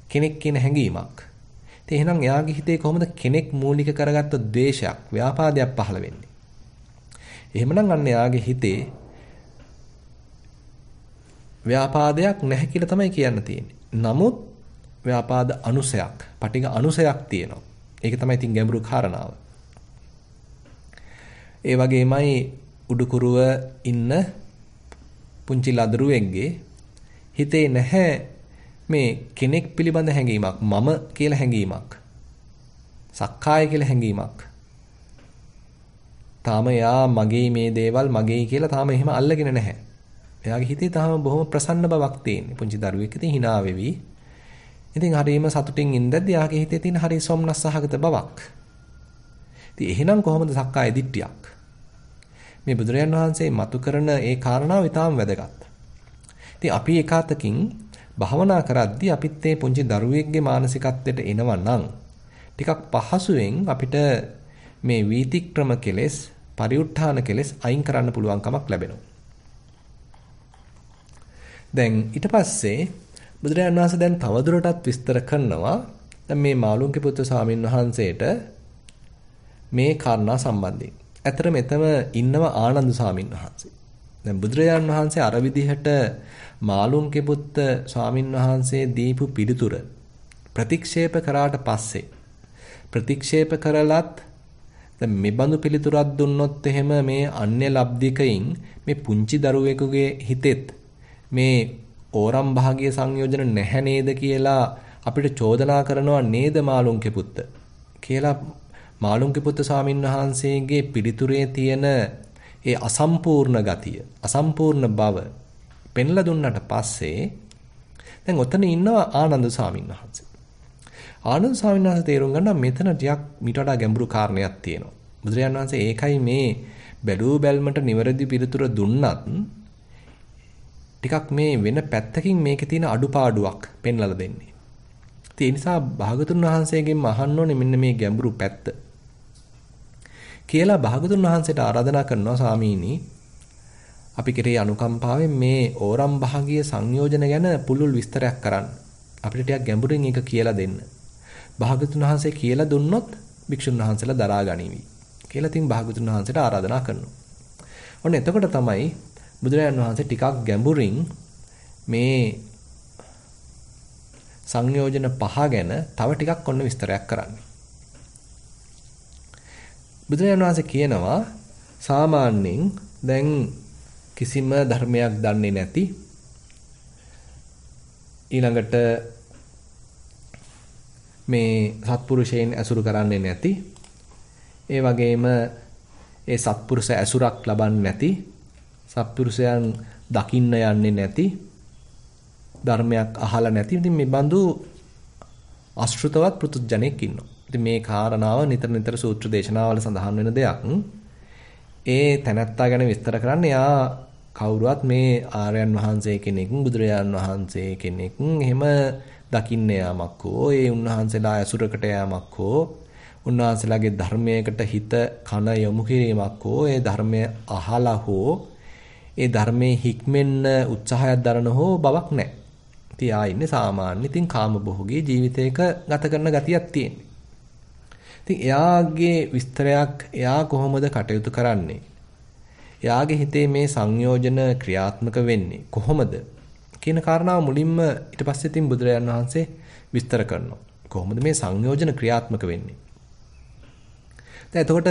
කෙනෙක් කියන හැඟීමක්. ඉතින් එහෙනම් එයාගේ හිතේ කොහොමද කෙනෙක් මූලික කරගත්ත ද්වේෂයක්, ව්‍යාපාදයක් පහළ වෙන්නේ? එහෙමනම් අන්න එයාගේ හිතේ ව්‍යාපාදයක් නැහැ කියලා තමයි කියන්න තියෙන්නේ. නමුත් ව්‍යාපාද අනුසයක්, පටිඝ අනුසයක් තියෙනවා. ඒක තමයි ඉතින් ගැඹුරු කාරණාව. ඒ වගේමයි උඩුකුරුව ඉන්න පුංචි ලදරුවෙක්ගේ හිතේ නැහැ මේ කෙනෙක් පිළිබඳ හැඟීමක්, මම කියලා හැඟීමක්, සක්කාය කියලා හැඟීමක්. තාම යා මගේ මේ දේවල් මගේ කියලා තාම එහෙම අල්ලගෙන නැහැ. එයාගේ හිතේ තාම බොහොම ප්‍රසන්න බවක් තියෙන්නේ. පුංචි දරුවෙක් ඉතින් hina වෙවි. ඉතින් හරියම සතුටින් ඉඳද්දී යාගේ හිතේ තියෙන හරිය සොම්නස් සහගත බවක්. ඉතින් එහෙනම් කොහොමද සක්කාය දිට්ඨියක්? මේ බුදුරජාණන් වහන්සේ මතු කරන ඒ කාරණාව ඊටාම වැදගත්. ඉතින් අපි එකාතකින් භාවනා කරද්දී අපිත් මේ පුංචි දරුවෙක්ගේ මානසිකත්වයට එනවා නම් ටිකක් පහසුවෙන් අපිට මේ වීතික්‍රම කෙලෙස්, පරිඋත් ทาน කෙලෙස් අයින් කරන්න පුළුවන්කමක් ලැබෙනවා. දැන් ඊට පස්සේ බුදුරජාණන් වහන්සේ දැන් තවදුරටත් විස්තර කරනවා දැන් මේ මාළුන්ගේ පුත්‍ර ස්වාමීන් වහන්සේට මේ කාරණා සම්බන්ධයෙන්. ඇත්තට මෙතන ඉන්නව ආනන්ද ස්වාමීන් වහන්සේ. දැන් බුදුරජාණන් වහන්සේ අර විදිහට මාළුන්ගේ පුත්‍ර ස්වාමීන් වහන්සේ දීපු පිළිතුර ප්‍රතික්ෂේප කරාට පස්සේ ප්‍රතික්ෂේප කරලත් දැන් මේ බඳු පිළිතුරක් දුන්නොත් එහෙම මේ අන්‍ය ලබ්ධිකයින් මේ පුංචි දරුවෙකුගේ හිතෙත් මේ ඕරම් භාගීය සංයෝජන නැහැ නේද කියලා අපිට චෝදනා කරනවා නේද මාළුන්ගේ පුත්ත කියලා මාළුන්ගේ පුත්ත ස්වාමීන් වහන්සේගේ පිළිතුරේ තියෙන ඒ අසම්පූර්ණ ගතිය අසම්පූර්ණ බව පෙන්ලා දුන්නට පස්සේ දැන් ඔතන ඉන්නවා ආනන්ද ස්වාමීන් වහන්සේ. ආනන්ද ස්වාමීන් වහන්සේ තේරුම් ගන්නවා මෙතන ටිකක් මීට වඩා ගැඹුරු කාරණයක් තියෙනවා. බුදුරජාණන් වහන්සේ ඒකයි මේ බැලූ බැල්මට නිවැරදි පිළිතුර දුන්නත් ටිකක් මේ වෙන පැත්තකින් මේකේ තියෙන අඩුපාඩුවක් පෙන්වලා දෙන්නේ. ඒ නිසා භාගතුන් වහන්සේගෙන් අහන්න ඕනේ මෙන්න මේ ගැඹුරු පැත්ත. කියලා භාගතුන් වහන්සේට ආරාධනා කරනවා ස්වාමීනි අපි කෙරේ අනුකම්පාවෙන් මේ ඕරම් භාගීය සංයෝජන ගැන පුළුල් විස්තරයක් කරන්න. අපිට ටිකක් ගැඹුරින් ඒක කියලා දෙන්න. භාගතුන් වහන්සේ කියලා දුන්නොත් භික්ෂුන් වහන්සේලා දරා ගනිවි. කියලා තින් භාගතුන් වහන්සේට ආරාධනා කරනවා. ඔන්න එතකොට තමයි බුදුරජාණන් වහන්සේ ටිකක් ගැඹුරින් මේ සංයෝජන පහ ගැන තව ටිකක් ඔන්න විස්තරයක් කරන්නේ. බුදුරජාණන් වහන්සේ කියනවා සාමාන්‍යයෙන් දැන් කිසිම ධර්මයක් දන්නේ නැති ඊළඟට මේ සත්පුරුෂයන් ඇසුරු කරන්නේ නැති ඒ වගේම ඒ සත්පුරුෂ ඇසුරක් ලබන්නේ නැති සත්පුරුෂයන් දකින්න යන්නේ නැති ධර්මයක් අහලා නැති ඉතින් මේ බඳු අශෘතවත් පෘතුජනෙක් ඉන්නවා. ඉතින් මේ කාරණාව නිතර නිතර සූත්‍ර දේශනාවල සඳහන් වෙන දෙයක්. ඒ තැනැත්තා ගැන විස්තර කරන්නේ යා කවුරුවත් මේ ආර්යයන් වහන්සේ කෙනෙක් බුදුරජාණන් වහන්සේ කෙනෙක් එහෙම දකින්න යාමක් හෝ ඒ උන්වහන්සේලා ඇසුරකට යාමක් හෝ උන්වහන්සේලාගේ ධර්මයකට හිත කන යොමු කිරීමක් හෝ ඒ ධර්මය අහලා හෝ ඒ ධර්මයේ හික්මෙන්න උත්සාහයක් දරන හෝ බවක් නැහැ. ඉතින් ආ ඉන්නේ සාමාන්‍ය ඉතින් කාමභෝගී ජීවිතයක ගත කරන ගතියක් තියෙන්නේ. ඉතින් එයාගේ විස්තරයක් එයා කොහොමද කටයුතු කරන්නේ? එයාගේ හිතේ මේ සංයෝජන ක්‍රියාත්මක වෙන්නේ කොහොමද කියන කාරණාව මුලින්ම ඊට පස්සේ තින් බුදුරජාණන් වහන්සේ විස්තර කරනවා. කොහොමද මේ සංයෝජන ක්‍රියාත්මක වෙන්නේ? දැන් එතකොට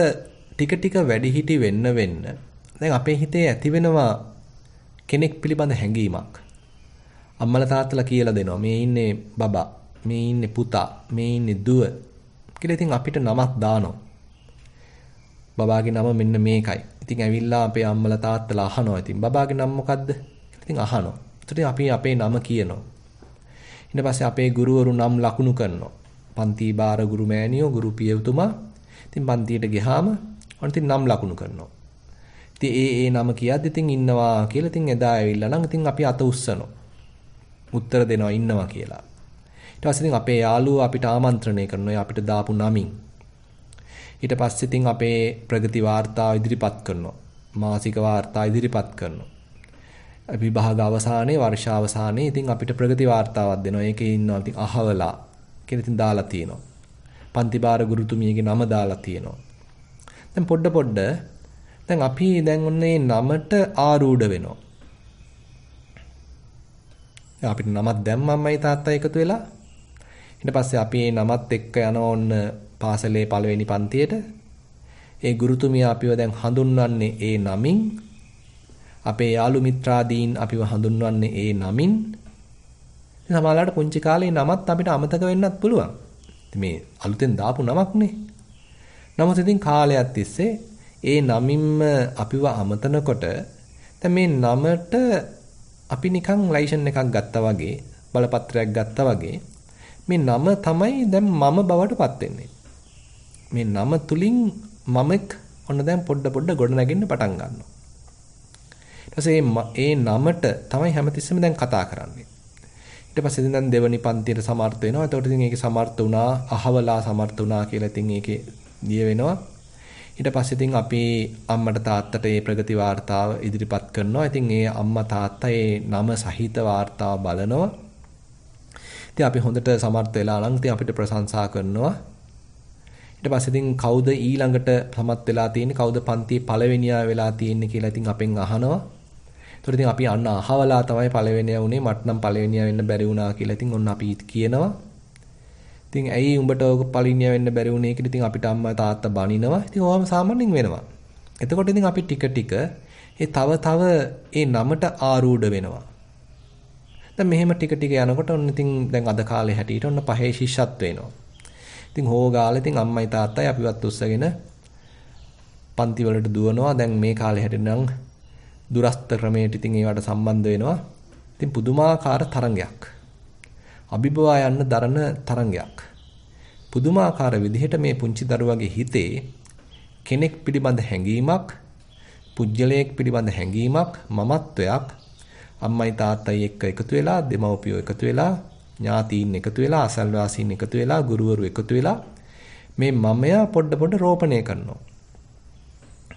ටික ටික වැඩිහිටි වෙන්න දැන් අපේ හිතේ ඇති වෙනවා කෙනෙක් පිළිබඳ හැඟීමක්. අම්මලා තාත්තලා කියලා දෙනවා මේ ඉන්නේ බබා, මේ ඉන්නේ පුතා, මේ ඉන්නේ දුව කියලා ඉතින් අපිට නමක් දානවා. බබාගේ නම මෙන්න මේකයි. ඉතින් ඇවිල්ලා අපේ අම්මලා තාත්තලා අහනවා. ඉතින් බබාගේ නම මොකද්ද? ඉතින් අහනවා. එතකොට අපි අපේ නම කියනවා. ඊට පස්සේ අපේ ගුරුවරු නම් ලකුණු කරනවා. පන්ති බාර ගුරු මෑණියෝ, ගුරු පියතුමා. ඉතින් පන්තියට ගියාම ඔන්න ඉතින් නම් ලකුණු කරනවා. ඉතින් ඒ නම කියද්දි ඉතින් ඉන්නවා කියලා ඉතින් එදා ඇවිල්ලා නම් ඉතින් අපි අත උස්සනවා. උත්තර දෙනවා ඉන්නවා කියලා. ඊට පස්සේ ඉතින් අපේ යාළුවෝ අපිට ආමන්ත්‍රණය කරනවා අපිට දාපු නමින්. ඊට පස්සේ ඉතින් අපේ ප්‍රගති වාර්තාව ඉදිරිපත් කරනවා. මාසික වාර්තා ඉදිරිපත් කරනවා. විභාග අවසානයේ වර්ෂ අවසානයේ ඉතින් අපිට ප්‍රගති වාර්තාවක් දෙනවා. ඒකේ ඉන්නවා ඉතින් අහවලා කියලා ඉතින් දාලා තියෙනවා. පන්ති බාර ගුරුතුමියගේ නම දාලා තියෙනවා. දැන් පොඩ දැන් අපි දැන් ඔන්නේ නමට ආරූඪ වෙනවා. අපිට නමක් දැම්මමයි තාත්තා එකතු වෙලා. ඊට පස්සේ අපි මේ නමත් එක්ක යන ඕන්න පාසලේ පළවෙනි පන්තියට. ඒ ගුරුතුමියා අපිව දැන් හඳුන්වන්නේ ඒ නමින්. අපේ යාළු මිත්‍රාදීන් අපිව හඳුන්වන්නේ ඒ නමින්. ඉතින් සමහරවිට පුංචි කාලේ නමත් අපිට අමතක වෙන්නත් පුළුවන්. ඉතින් මේ අලුතෙන් දාපු නමක්නේ. නමුත් ඉතින් කාලයක් තිස්සේ ඒ නමින්ම අපිව අමතනකොට දැන් මේ නමට අපි නිකන් ලයිසන් එකක් ගත්තා වගේ බලපත්‍රයක් ගත්තා වගේ මේ නම තමයි දැන් මම බවට පත් වෙන්නේ. මේ නම තුලින් මමෙක් ඔන්න දැන් පොඩ ගොඩ නැගෙන්න පටන් ගන්නවා. ඊට පස්සේ ඒ නමට තමයි හැමතිස්සෙම දැන් කතා කරන්නේ. ඊට පස්සේ දැන් දෙවනි පන්තියට සමර්ථ වෙනවා. එතකොට ඉතින් ඒකේ සමර්ථ වුණා, අහවලා සමර්ථ වුණා කියලා ඉතින් ඒකේ දිය වෙනවා. ඊට පස්සේ ඉතින් අපි අම්මට තාත්තට මේ ප්‍රගති වාර්තාව ඉදිරිපත් කරනවා. ඉතින් ඒ අම්මා තාත්තා ඒ නම සහිත වාර්තාව බලනවා. ඉතින් අපි හොඳට සමර්ථ වෙලා නම් ඉතින් අපිට ප්‍රශංසා කරනවා. ඊට පස්සේ ඉතින් කවුද ඊළඟට සමත් වෙලා තියෙන්නේ, කවුද පන්තියේ පළවෙනියා වෙලා තියෙන්නේ කියලා ඉතින් අපෙන් අහනවා. ඒතකොට ඉතින් අපි අන්න අහවලා තමයි පළවෙනියා වුණේ, මට නම් පළවෙනියා වෙන්න බැරි වුණා කියලා ඉතින් ඔන්න අපි කියනවා. ඉතින් ඇයි උඹට ඔක පළිනිය වෙන්න බැරි වුනේ කියලා ඉතින් අපිට අම්මා තාත්තා බනිනවා. ඉතින් ඕවම සාමාන්‍යයෙන් වෙනවා. එතකොට ඉතින් අපි ටික ටික ඒ තව ඒ නමට ආරූඪ වෙනවා. දැන් මෙහෙම ටික ටික යනකොට ඔන්න ඉතින් දැන් අද කාලේ හැටියට ඔන්න පහේ ශිෂ්‍යත්ව වෙනවා. ඉතින් හොගාලා ඉතින් අම්මයි තාත්තයි අපිවත් උස්සගෙන පන්ති වලට දුවනවා. දැන් මේ කාලේ හැටියට නම් දුරස්ත ක්‍රමයට ඉතින් ඒවට සම්බන්ධ වෙනවා. ඉතින් පුදුමාකාර තරංගයක්. අභිබවා යන්න දරන තරංගයක්. පුදුමාකාර විදිහට මේ පුංචි දරුවගේ හිතේ කෙනෙක් පිළිබඳ හැඟීමක්, පුජ්‍යලයක් පිළිබඳ හැඟීමක්, මමත්වයක් අම්මයි තාත්තයි එක්ක එකතු වෙලා, දෙමව්පියෝ එකතු වෙලා, ඥාතීන් එකතු වෙලා, අසල්වාසීන් එකතු වෙලා, ගුරුවරු එකතු වෙලා මේ මමයා පොඩ රෝපණය කරනවා.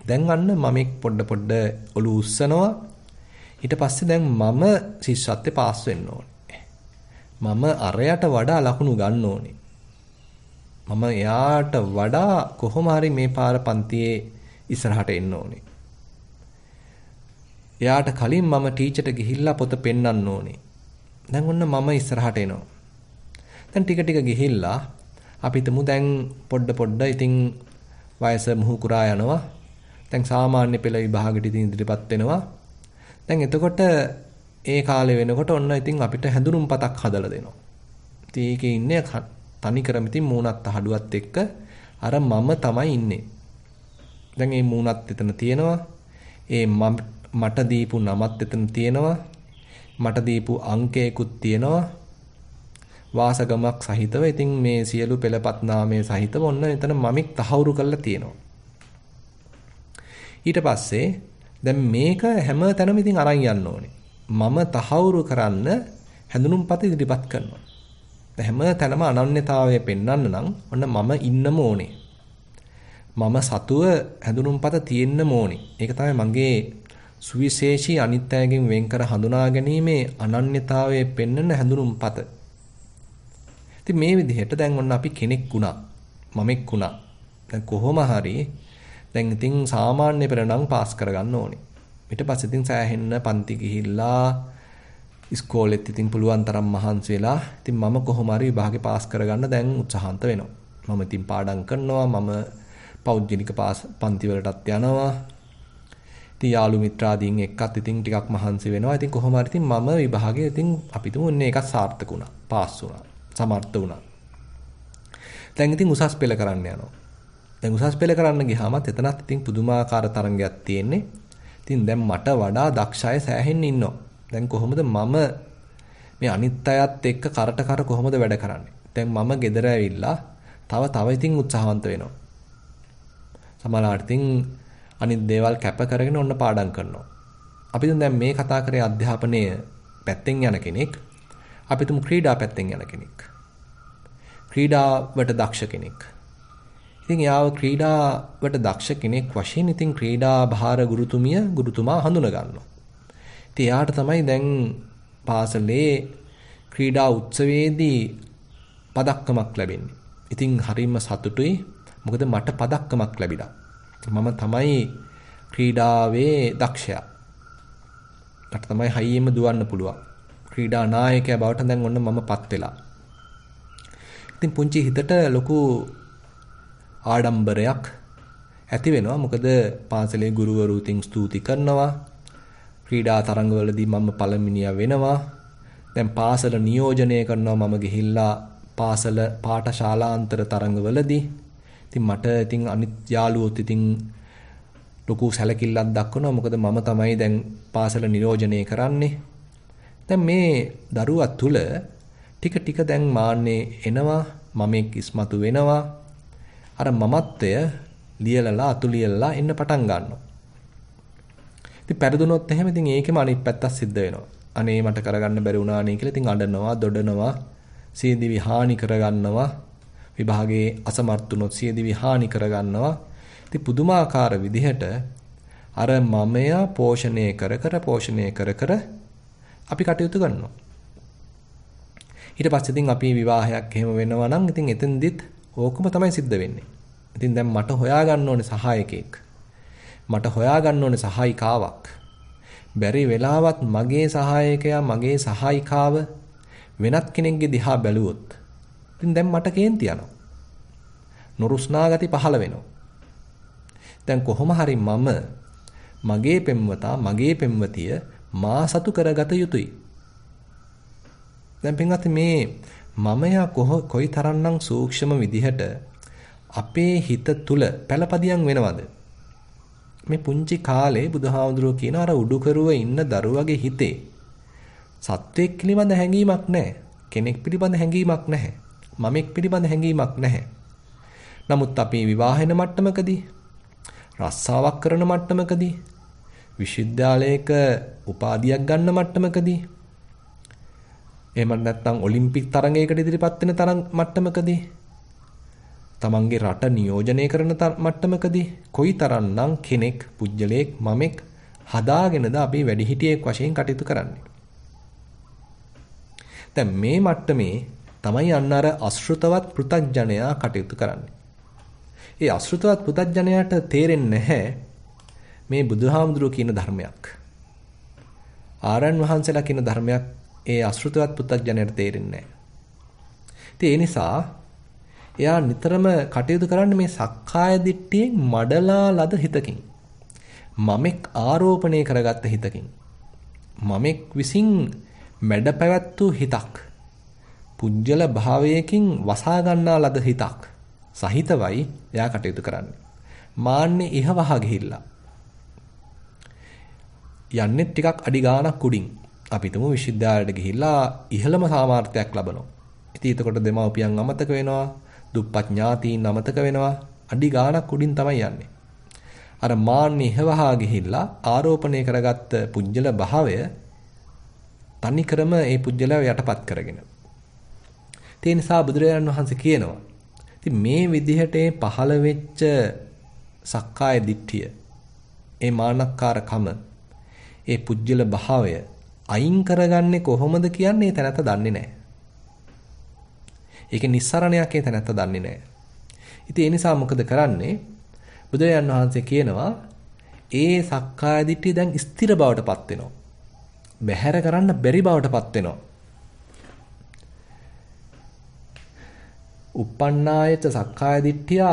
දැන් අන්න මමෙක් පොඩ ඔලු උස්සනවා. ඊට පස්සේ දැන් මම ශිෂ්‍යත්වේ පාස් වෙන්න ඕනේ. මම අරයට වඩා ලකුණු ගන්න ඕනේ. මම එයාට වඩා කොහොම හරි මේ පාර පන්තියේ ඉස්සරහට එන්න ඕනේ. එයාට කලින් මම ටීචර්ට ගිහිල්ලා පොත පෙන්වන්න ඕනේ. දැන් ඔන්න මම ඉස්සරහට එනවා. දැන් ටික ගිහිල්ලා අපි හිතමු දැන් පොඩ ඉතින් වයස මුහු කුරා යනවා. දැන් සාමාන්‍ය පෙළ විභාගෙට ඉතින් ඉදිරිපත් වෙනවා. දැන් එතකොට ඒ කාලේ වෙනකොට ඔන්න ඉතින් අපිට හැඳුනුම්පතක් හදලා දෙනවා. ඉතින් ඒකේ ඉන්නේ තනි කරම ඉතින් මූණත් අහඩුවත් එක්ක අර මම තමයි ඉන්නේ. දැන් මේ මූණත් එතන තියෙනවා. ඒ මට දීපු නමත් එතන තියෙනවා. මට දීපු අංකයකුත් තියෙනවා. වාසගමක් සහිතව ඉතින් මේ සියලු පෙළපත් නාමයේ සහිතව ඔන්න එතන මමික් තහවුරු කරලා තියෙනවා. ඊට පස්සේ දැන් මේක හැම තැනම ඉතින් අරන් යන්න ඕනේ. මම තහවුරු කරන්න හැඳුනුම්පත ඉදිරිපත් කරනවා. හැම තැනම අනන්‍යතාවය පෙන්වන්න නම් ඔන්න මම ඉන්නම ඕනේ. මම සතුව හැඳුනුම්පත තියෙන්න ඕනේ. ඒක තමයි මගේ සුවිශේෂී අනිත්‍යයෙන් වෙන් කර හඳුනා ගැනීමේ අනන්‍යතාවය පෙන්වන හැඳුනුම්පත. ඉතින් මේ විදිහට දැන් ඔන්න අපි කෙනෙක් වුණා. මමෙක් වුණා. දැන් කොහොම හරි දැන් ඉතින් සාමාන්‍ය පෙළ නම් පාස් කරගන්න ඕනේ. ඊට පස්සේ ඉතින් සෑහෙන්න පන්ති ගිහිල්ලා ඉස්කෝලෙත් ඉතින් පුළුවන් තරම් මහන්සි වෙලා ඉතින් මම කොහොම හරි විභාගේ පාස් කරගන්න දැන් උත්සාහන්ත වෙනවා. මම ඉතින් පාඩම් කරනවා. මම පෞද්ගලික පන්ති වලටත් යනවා. ඉතින් යාළු මිත්‍රාදීන් එක්කත් ඉතින් ටිකක් මහන්සි වෙනවා. ඉතින් කොහොම හරි ඉතින් මම විභාගේ ඉතින් අපි තුමු ඉන්නේ එකක් සාර්ථක වුණා. පාස් වුණා. සමර්ථ වුණා. දැන් ඉතින් උසස් පෙළ කරන්න යනවා. දැන් උසස් පෙළ කරන්න ගියාමත් එතනත් ඉතින් පුදුමාකාර තරංගයක් තියෙන්නේ. ඉතින් දැන් මට වඩා දක්ෂ අය සෑහෙන්න ඉන්නවා. දැන් කොහොමද මම මේ අනිත් අයත් එක්ක කරට කර කොහොමද වැඩ කරන්නේ? දැන් මම ගෙදර ඇවිල්ලා තව ඉතින් උත්සාහවන්ත වෙනවා. සමහරවිට ඉතින් අනිත් දේවල් කැප කරගෙන ඔන්න පාඩම් කරනවා. අපි දැන් මේ කතා කරේ අධ්‍යාපනයේ පැත්තෙන් යන කෙනෙක්. අපි තුමු ක්‍රීඩා පැත්තෙන් යන කෙනෙක්. ක්‍රීඩාවට දක්ෂ කෙනෙක්. ඉතින් යාව ක්‍රීඩාවට දක්ෂ කෙනෙක් වශයෙන් ඉතින් ක්‍රීඩා භාර ගුරුතුමා හඳුනා ගන්නවා. ඉතින් එයාට තමයි දැන් පාසලේ ක්‍රීඩා උත්සවයේදී පදක්කමක් ලැබෙන්නේ. ඉතින් හරිම සතුටුයි. මොකද මට පදක්කමක් ලැබිලා. මම තමයි ක්‍රීඩාවේ දක්ෂයා. මට තමයි හයියෙම දුවන්න පුළුවන්. ක්‍රීඩා නායකයා බවට දැන් ඔන්න මමපත් වෙලා. ඉතින් පුංචි හිතට ලොකු ආඩම්බරයක් ඇති වෙනවා. මොකද පාසලේ ගුරුවරු ඉතින් ස්තුති කරනවා. ක්‍රීඩා තරඟවලදී මම පළමිනියා වෙනවා. දැන් පාසල නියෝජනය කරනවා මම ගිහිල්ලා පාසල පාඨශාලාන්තර තරඟවලදී. ඉතින් මට ඉතින් අනිත් යාළුවොත් ඉතින් ලොකු සැලකිල්ලක් දක්වනවා. මොකද මම තමයි දැන් පාසල නියෝජනය කරන්නේ. දැන් මේ දරුවා තුල ටික දැන් මාන්නේ එනවා. මමෙක් ඉස්මතු වෙනවා. අර මමත්වය ලියලලා අතුලියලා එන්න පටන් ගන්නවා. ඉතින් පෙරදුනොත් එහෙම ඉතින් ඒකෙම අනිත් පැත්තක් සිද්ධ වෙනවා. අනේ මට කරගන්න බැරි වුණානේ කියලා ඉතින් අඬනවා, දොඩනවා, සියදිවි හානි කරගන්නවා. විභාගයේ අසමර්ථ වුණොත් සියදිවි හානි කරගන්නවා. ඉතින් පුදුමාකාර විදිහට අර මමයා පෝෂණය කර අපි කටයුතු කරනවා. ඊට පස්සේ ඉතින් අපි විවාහයක් එහෙම වෙනවා නම් ඉතින් එතෙන්දිත් ඕකම තමයි සිද්ධ වෙන්නේ. ඉතින් දැන් මට හොයාගන්න ඕනේ සහායකෙක්. මට හොයාගන්න ඕනේ සහායිකාවක්. බැරි වෙලාවත් මගේ සහායකයා මගේ සහායිකාව වෙනත් කෙනෙක්ගේ දිහා බැලුවොත් ඉතින් දැන් මට කේන්ති යනවා. නුරුස්නා ගති පහළ වෙනවා. දැන් කොහොම හරි මම මගේ පෙම්වතා මගේ පෙම්වතිය මා සතු කරගත යුතුයි. දැන් පින්වත් මේ මමයා කොයිතරම්නම් සූක්ෂම විදිහට අපේ හිත තුල පළපදියම් වෙනවද? මේ පුංචි කාලේ බුදුහාමුදුරුවෝ කියන අර උඩුකරුව ඉන්න දරුවගේ හිතේ සත්වෙක් පිළිබඳ හැඟීමක් නැහැ. කෙනෙක් පිළිබඳ හැඟීමක් නැහැ. මමෙක් පිළිබඳ හැඟීමක් නැහැ. නමුත් අපි විවාහෙන මට්ටමකදී රස්සාවක් කරන මට්ටමකදී විශ්වවිද්‍යාලයක උපාධියක් ගන්න මට්ටමකදී එහෙම නැත්නම් ඔලිම්පික් තරඟයකට ඉදිරිපත් වෙන තරම් මට්ටමකදී තමන්ගේ රට නියෝජනය කරන මට්ටමකදී කොයිතරම්නම් කෙනෙක් පුජ්‍යලයක් මමෙක් හදාගෙනද අපි වැඩිහිටියෙක් වශයෙන් කටයුතු කරන්නේ. දැන් මේ මට්ටමේ තමයි අන්න අර අශෘතවත් පෘථග්ජනයා කටයුතු කරන්නේ. ඒ අශෘතවත් පෘථග්ජනයාට තේරෙන්නේ නැහැ මේ බුදුහාමුදුරුවෝ කියන ධර්මයක්. ආරයන් වහන්සේලා කියන ධර්මයක් ඒ අශෘතවත් පෘථග්ජනයාට තේරෙන්නේ නැහැ. ඒ නිසා එයා නිතරම කටයුතු කරන්නේ මේ සක්කාය දිට්ඨියෙන් මඩලා ලද හිතකින්. මමෙක් ආරෝපණය කරගත්ත හිතකින්. මමෙක් විසින් මැඩ පැවැත්වූ හිතක්. පුජ්‍යල භාවයකින් වසා ගන්නා ලද හිතක්. සහිතවයි එයා කටයුතු කරන්නේ. මාන්නේ ඉහවහ ගිහිල්ලා. යන්නේ ටිකක් අඩි ගාණක් උඩින්. අපි තුමු විශ්වවිද්‍යාලයට ගිහිල්ලා ඉහළම සාමාර්ථයක් ලබනවා. ඉතින් එතකොට දෙමව්පියන් අමතක වෙනවා. දුප්පත් ඥාතීන් අමතක වෙනවා. අඩි ගාණක් උඩින් තමයි යන්නේ. අර මාන්නේ ඉහවහා ගිහිල්ලා ආරෝපණය කරගත්ත පුජ්‍යල භාවය තනිකරම ඒ පුජ්‍යලව යටපත් කරගෙන. ඒ නිසා බුදුරජාණන් වහන්සේ කියනවා. ඉතින් මේ විදිහට පහළ වෙච්ච සක්කාය දිට්ඨිය, ඒ මානක්කාරකම, ඒ පුජ්‍යල භාවය අයින් කරගන්නේ කොහොමද කියන්නේ තැනත දන්නේ නැහැ. ඒක නිස්සරණයක් ඒ තැනත්ත දන්නේ නැහැ. ඉතින් ඒ නිසා මොකද කරන්නේ? බුදුරජාණන් වහන්සේ කියනවා ඒ සක්කාය දිට්ඨිය දැන් ස්ථිර බවටපත් වෙනවා. බැහැර කරන්න බැරි බවටපත් වෙනවා. uppannāyaca සක්කාය දිට්ඨිය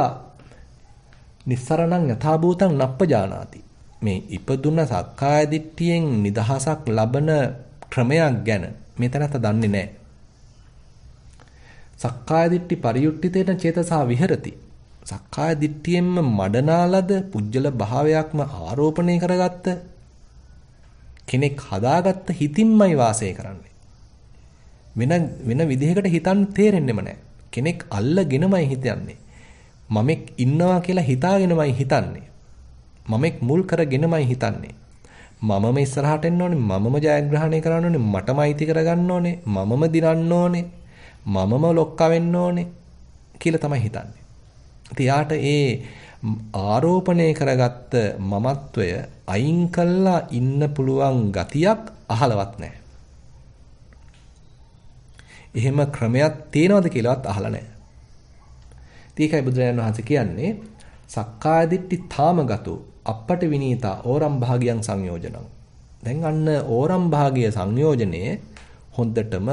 නිස්සරණං යථා භූතං නප්පජානාති. මේ ඉපදුන සක්කාය දිට්ඨියෙන් නිදහසක් ලබන ක්‍රමයක් ගැන මේ තැනත්ත දන්නේ නැහැ. සක්කාය දිට්ඨි පරියුට්ඨිතේන චේතසා විහෙරති. සක්කාය දිට්ඨියෙන්ම මඩනාලද පුජ්‍යල භාවයක්ම ආරෝපණය කරගත්ත කෙනෙක් හදාගත්ත හිතින්මයි වාසය කරන්නේ. වෙන විදිහකට හිතන්න තේරෙන්නෙම නැහැ. කෙනෙක් අල්ලගෙනමයි හිතන්නේ. මමෙක් ඉන්නවා කියලා හිතාගෙනමයි හිතන්නේ. මමෙක් මුල් කරගෙනමයි හිතන්නේ. මමම ඉස්සරහට එන්න ඕනේ, මමම ජයග්‍රහණය කරන්න ඕනේ, මටම අයිති කරගන්න ඕනේ, මමම දිනන්න ඕනේ. මමම ලොක්කා වෙන්න ඕනේ කියලා තමයි හිතන්නේ. ඉතින් යාට ඒ ආරෝපණය කරගත්ත මමත්වය අයින් කළා ඉන්න පුළුවන් ගතියක් අහලවත් නැහැ. එහෙම ක්‍රමයක් තියෙනවද කියලාවත් අහලා නැහැ. ඒකයි බුදුරජාණන් වහන්සේ කියන්නේ සක්කාය දිට්ඨි තාමගතෝ අපට විනීතා ඕරම් භාගියං සංයෝජනං. දැන් අන්න ඕරම් භාගිය සංයෝජනයේ හොඳටම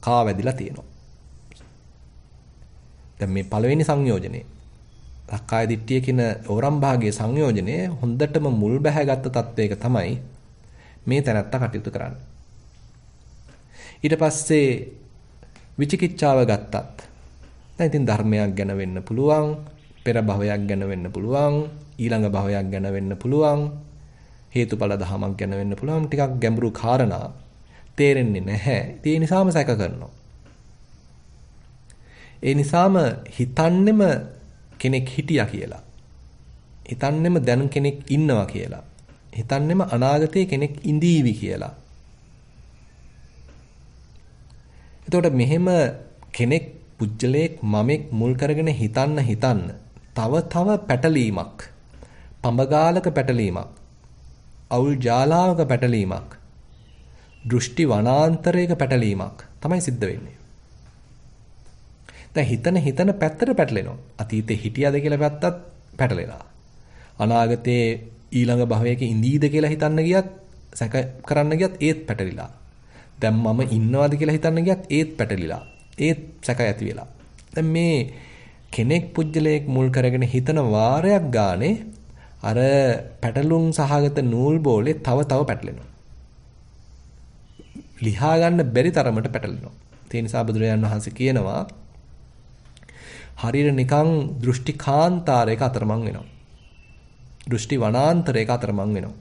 කාවැදිලා තියෙනවා. දැන් මේ පළවෙනි සංයෝජනේ සක්කාය දිට්ඨිය කියන ඕරම් භාගයේ සංයෝජනයේ හොඳටම මුල් බැහැගත් තත්වයක තමයි මේ තැනත්තා කටයුතු කරන්නේ. ඊට පස්සේ විචිකිච්ඡාව ගත්තත් දැන් ඉතින් ධර්මයක් ගැන වෙන්න පුළුවන්, පෙර භවයක් ගැන වෙන්න පුළුවන්, ඊළඟ භවයක් ගැන වෙන්න පුළුවන්, හේතුඵල ධමයක් ගැන වෙන්න පුළුවන්. ටිකක් ගැඹුරු කාරණා තේරෙන්නේ නැහැ. ඒ නිසාම සැක කරනවා. ඒ නිසාම හිතන්නෙම කෙනෙක් හිටියා කියලා. හිතන්නෙම දැන් කෙනෙක් ඉන්නවා කියලා. හිතන්නෙම අනාගතයේ කෙනෙක් ඉඳීවි කියලා. එතකොට මෙහෙම කෙනෙක් පුජ්‍යලයක් මමෙක් මුල් කරගෙන හිතන්න තව පැටලීමක්, පඹගාලක පැටලීමක්, අවුල් ජාලාවක පැටලීමක්, දෘෂ්ටි වනාන්තරයක පැටලීමක් තමයි සිද්ධ වෙන්නේ. දැන් හිතන පැත්තට පැටලෙනවා. අතීතේ හිටියද කියලා පැත්තත් පැටලෙනවා. අනාගතේ ඊළඟ භවයක ඉඳීද කියලා හිතන්න ගියත්, සැක කරන්න ගියත් ඒත් පැටලිලා. දැන් මම ඉන්නවද කියලා හිතන්න ගියත් ඒත් පැටලිලා. ඒත් සැක ඇති වෙලා. දැන් මේ කෙනෙක් පුජ්‍යලයක් මුල් කරගෙන හිතන වාරයක් ගානේ අර පැටලුම් සහගත නූල් බෝලේ තව පැටලෙනවා. ලිහා ගන්න බැරි තරමට පැටලෙනවා. ඒ නිසා බුදුරජාණන් වහන්සේ කියනවා හරියට නිකන් දෘෂ්ටි කාන්තාරයක අතරමං වෙනවා. දෘෂ්ටි වනාන්තරයක අතරමං වෙනවා.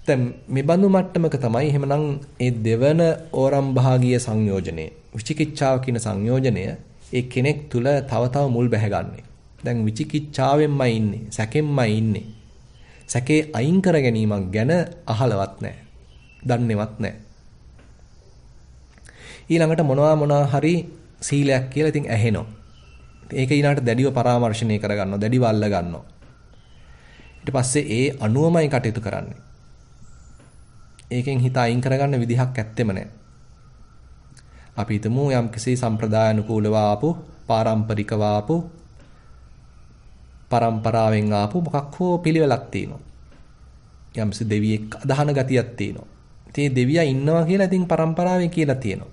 දැන් මේ බඳු මට්ටමක තමයි එහෙමනම් ඒ දෙවන ඕරම් භාගීය සංයෝජනය විචිකිච්ඡාව කියන සංයෝජනය ඒ කෙනෙක් තුල තව මුල් බැහැගන්නේ. දැන් විචිකිච්ඡාවෙන්මයි ඉන්නේ, සැකෙන්මයි ඉන්නේ. සැකේ අයින් කර ගැනීමක් ගැන අහලවත් නැහැ. දන්නේවත් නැහැ. ඊළඟට මොනවා හරි සීලයක් කියලා ඉතින් ඇහෙනවා. ඒක ඊළඟට දැඩිව පරාමර්ශණය කරගන්නවා, දැඩිව අල්ල ගන්නවා. ඊට පස්සේ ඒ අනුවමයි කටයුතු කරන්නේ. ඒකෙන් හිත අයින් කරගන්න විදිහක් ඇත්තෙම නැහැ. අපි හිතමු යම්කිසි සම්ප්‍රදායනුකූලව ආපු, පාරම්පරිකව ආපු, පරම්පරාවෙන් ආපු මොකක් හෝ පිළිවෙලක් තියෙනවා. යම්කිසි දෙවියෙක් අදහන ගතියක් තියෙනවා. ඉතින් දෙවියා ඉන්නවා කියලා ඉතින් පරම්පරාවේ කියලා තියෙනවා.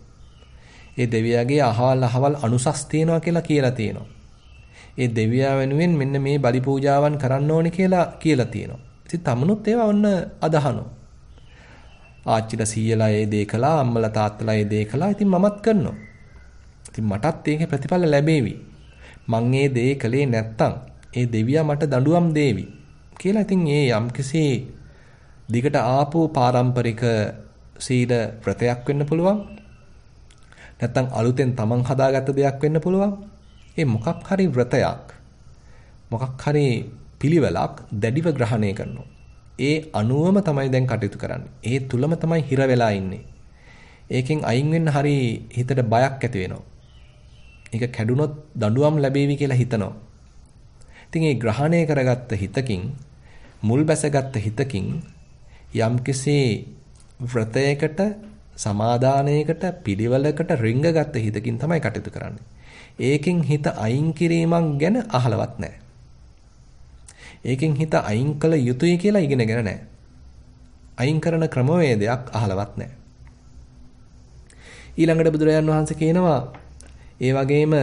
ඒ දෙවියාගේ අහවල් අනුසස් තියෙනවා කියලා තියෙනවා. ඒ දෙවියා වෙනුවෙන් මෙන්න මේ බලි පූජාවන් කරන්න ඕනේ කියලා තියෙනවා. ඉතින් තමනුත් ඒවා ඔන්න අදහනවා. ආච්චිලා සීයලා ඒ දේ කළා, අම්මලා තාත්තලා ඒ දේ කළා. ඉතින් මමත් කරනවා. ඉතින් මටත් ඒකේ ප්‍රතිඵල ලැබේවි. මං ඒ දේ කළේ නැත්තම් ඒ දෙවියා මට දඬුවම් දේවි කියලා. ඉතින් ඒ යම්කිසි දිගට ආපු පාරම්පරික සීල ව්‍රතයක් වෙන්න පුළුවන්. නැත්තම් අලුතෙන් තමන් හදාගත්ත දෙයක් වෙන්න පුළුවන්. ඒ මොකක් හරි ව්‍රතයක්, මොකක් හරි පිළිවෙලක් දැඩිව ග්‍රහණය කරනවා. ඒ අනුවම තමයි දැන් කටයුතු කරන්නේ. ඒ තුලම තමයි හිර වෙලා ඉන්නේ. ඒකෙන් අයින් වෙන්න හරි හිතට බයක් ඇති වෙනවා. ඒක කැඩුනොත් දඬුවම් ලැබෙවි කියලා හිතනවා. ඉතින් ඒ ග්‍රහණය කරගත්ත හිතකින්, මුල් බැසගත්ත හිතකින් යම්කිසි ව්‍රතයකට, සමාදානයකට, පිළිවෙලකට රිංගගත්ත හිතකින් තමයි කටයුතු කරන්නේ. ඒකෙන් හිත අයින් කිරීමක් ගැන අහලවත් නැහැ. ඒකෙන් හිත අයින් කළ යුතුයි කියලා ඉගෙනගෙන නැහැ. අයින් කරන ක්‍රමවේදයක් අහලවත් නැහැ. ඊළඟට බුදුරජාන් වහන්සේ කියනවා ඒ වගේම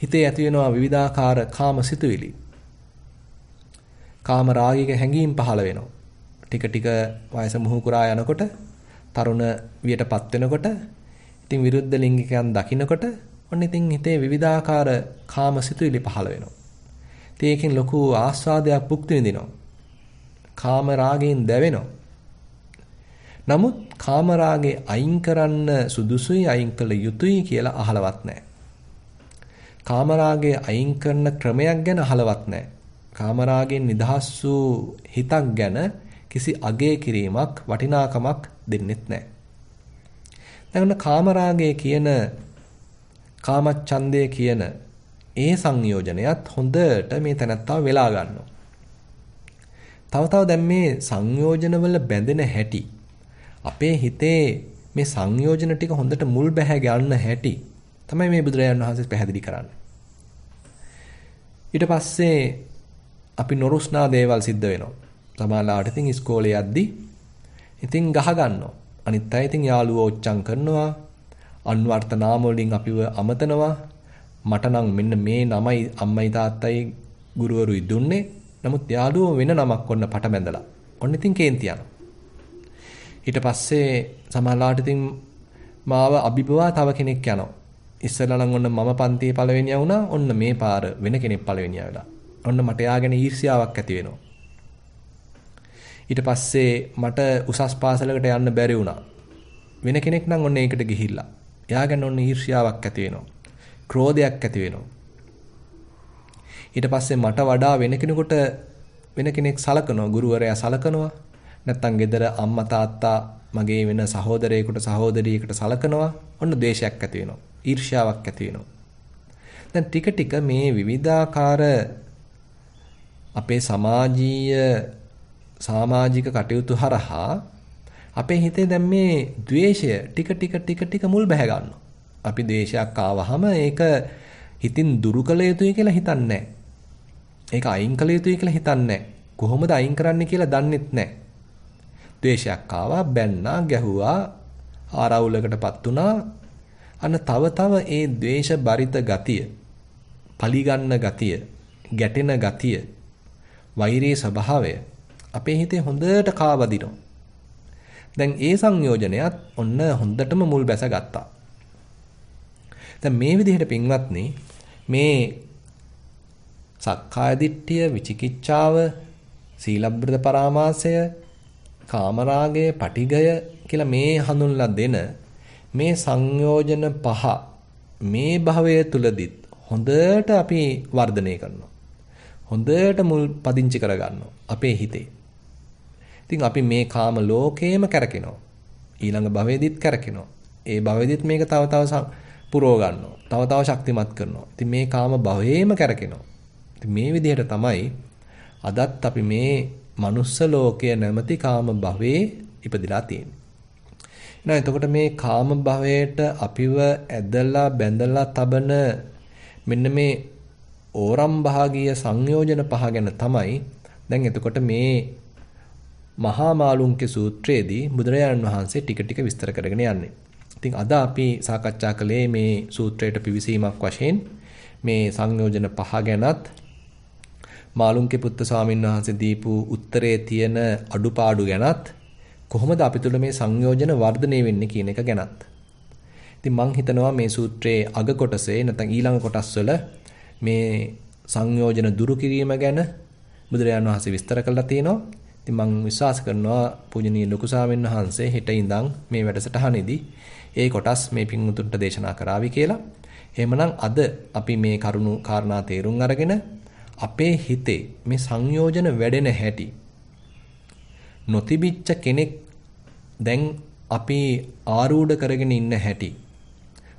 හිතේ ඇති වෙනවා විවිධාකාර කාම සිතුවිලි. කාම රාගික හැඟීම් පහළ වෙනවා. ටික ටික වයස මුහු කුරා යනකොට, තරුණ වියටපත් වෙනකොට, ඉතින් විරුද්ධ ලිංගිකයන් දකින්නකොට ඔන්න ඉතින් හිතේ විවිධාකාර කාම සිතුවිලි පහළ වෙනවා. ඉතින් ඒකෙන් ලොකු ආස්වාදයක් භුක්ති විඳිනවා. කාම රාගයෙන් දැවෙනවා. නමුත් කාම රාගේ අයින් කරන්න සුදුසුයි, අයින් කළ යුතුයි කියලා අහලවත් නැහැ. කාම රාගේ අයින් කරන ක්‍රමයක් ගැන අහලවත් නැහැ. කාම රාගෙන් නිදහස් වූ හිතක් ගැන කිසි අගය කිරීමක්, වටිනාකමක් දෙන්නෙත් නැහැ. දැන් කාම රාගය කියන, කාමච්ඡන්දය කියන ඒ සංයෝජනයත් හොඳට මේ තැනත්තා වෙලා ගන්නවා. තව දැන් මේ සංයෝජනවල බැඳෙන හැටි, අපේ හිතේ මේ සංයෝජන ටික හොඳට මුල් බැහැ ගන්න හැටි තමයි මේ බුදුරජාණන් වහන්සේ පැහැදිලි කරන්නේ. ඊට පස්සේ අපි නොරුස්නා දේවල් සිද්ධ වෙනවා. සමහරවිට ඉතින් ඉස්කෝලේ යද්දි ඉතින් ගහ ගන්නවා. අනිත් අය ඉතින් යාළුවෝ ඔච්චම් කරනවා. අන්වර්ථ නාම වලින් අපිව අමතනවා. මට නම් මෙන්න මේ නමයි අම්මයි තාත්තයි ගුරුවරුයි දුන්නේ. නමුත් යාළුවෝ වෙන නමක් ඔන්න පට බැඳලා. ඔන්න ඉතින් කේන්ති යනවා. ඊට පස්සේ සමහරවිට ඉතින් මාව අභිභවා තව කෙනෙක් යනවා. ඉස්සෙල්ලා නම් ඔන්න මම පන්තියේ පළවෙනියා වුණා. ඔන්න මේ පාර වෙන කෙනෙක් පළවෙනියා වෙලා. ඔන්න මට යාගෙන ඊර්ෂ්‍යාවක් ඇති වෙනවා. ඊට පස්සේ මට උසස් පාසලකට යන්න බැරි වුණා. වෙන කෙනෙක් නම් ඔන්න ඒකට ගිහිල්ලා. එයාගෙන ඔන්න ඊර්ෂ්‍යාවක් ඇති වෙනවා. ක්‍රෝධයක් ඇති වෙනවා. ඊට පස්සේ මට වඩා වෙන කෙනෙක් සලකනවා, ගුරුවරයා සලකනවා. නැත්තම් ගෙදර අම්මා තාත්තා මගේ වෙන සහෝදරයෙකුට සහෝදරියකට සලකනවා. ඔන්න ද්වේෂයක් ඇති වෙනවා. ඊර්ෂ්‍යාවක් ඇති වෙනවා. දැන් ටික ටික මේ විවිධාකාර අපේ සමාජික කටයුතු හරහා අපේ හිතේ දැන් මේ ද්වේෂය ටික මුල් බැහැ ගන්නවා. අපි ද්වේෂයක් ආවහම ඒක හිතින් දුරු කළ යුතුයි කියලා හිතන්නේ නැහැ. ඒක අයින් කළ යුතුයි කියලා හිතන්නේ නැහැ. කොහොමද අයින් කරන්න කියලා දන්නෙත් නැහැ. ද්වේෂයක් ආවා, බැන්නා, ගැහුවා, ආරවුලකටපත් වුණා, අන්න තව තව ඒ ද්වේෂ බරිත ගතිය, පලිගන්න ගතිය, ගැටෙන ගතිය, වෛරී ස්වභාවය අපේ හිතේ හොඳට කාවදිනවා. දැන් ඒ සංයෝජනයත් ඔන්න හොඳටම මුල් බැස ගත්තා. දැන් මේ විදිහට පින්වත්නි මේ සක්කාය දිට්ඨිය, විචිකිච්ඡාව, සීලබ්බත පරාමාසය, කාමරාගය, පටිඝය කියලා මේ හඳුන්ලා දෙන මේ සංයෝජන පහ මේ භවය තුලදිත් හොඳට අපි වර්ධනය කරනවා. හොඳට මුල් පදිංචි කරගන්නවා අපේ හිතේ. ඉතින් අපි මේ කාම ලෝකේම කැරකෙනවා. ඊළඟ භවෙදිත් කැරකෙනවා. ඒ භවෙදිත් මේක තව තව පුරව ගන්නවා. තව තව ශක්තිමත් කරනවා. ඉතින් මේ කාම භවයේම කැරකෙනවා. ඉතින් මේ විදිහට තමයි අදත් අපි මේ මනුස්ස ලෝකයේ නැමැති කාම භවයේ ඉපදිලා තියෙන්නේ. එහෙනම් එතකොට මේ කාම භවයට අපිව ඇදලා බැඳලා තබන මෙන්න මේ ඕරම් භාගීය සංයෝජන පහ ගැන තමයි දැන් එතකොට මේ මහා මාළුන්ගේ සූත්‍රයේදී බුදුරජාණන් වහන්සේ ටික ටික විස්තර කරගෙන යන්නේ. ඉතින් අද අපි සාකච්ඡා කළේ මේ සූත්‍රයට පිවිසීමක් වශයෙන් මේ සංයෝජන පහ ගැනත් මාළුන්ගේ පුත්තු ස්වාමීන් වහන්සේ දීපු උත්තරයේ තියෙන අඩුපාඩු ගැනත් කොහොමද අපි තුළ මේ සංයෝජන වර්ධනය වෙන්නේ කියන එක ගැනත්. ඉතින් මම හිතනවා මේ සූත්‍රයේ අග කොටසේ නැත්නම් ඊළඟ කොටස්වල මේ සංයෝජන දුරු කිරීම ගැන බුදුරජාණන් වහන්සේ විස්තර කරලා තියෙනවා. ඉතින් මම විශ්වාස කරනවා පූජනීය ලොකු ස්වාමීන් වහන්සේ හෙට ඉඳන් මේ වැඩසටහනේදී ඒ කොටස් මේ පින්වුතුන්ට දේශනා කරાવી කියලා. එහෙමනම් අද අපි මේ කරුණු කාරණා තේරුම් අරගෙන අපේ හිතේ මේ සංයෝජන වැඩෙන හැටි නොතිබිච්ච කෙනෙක් දැන් අපි ආරූඪ කරගෙන ඉන්න හැටි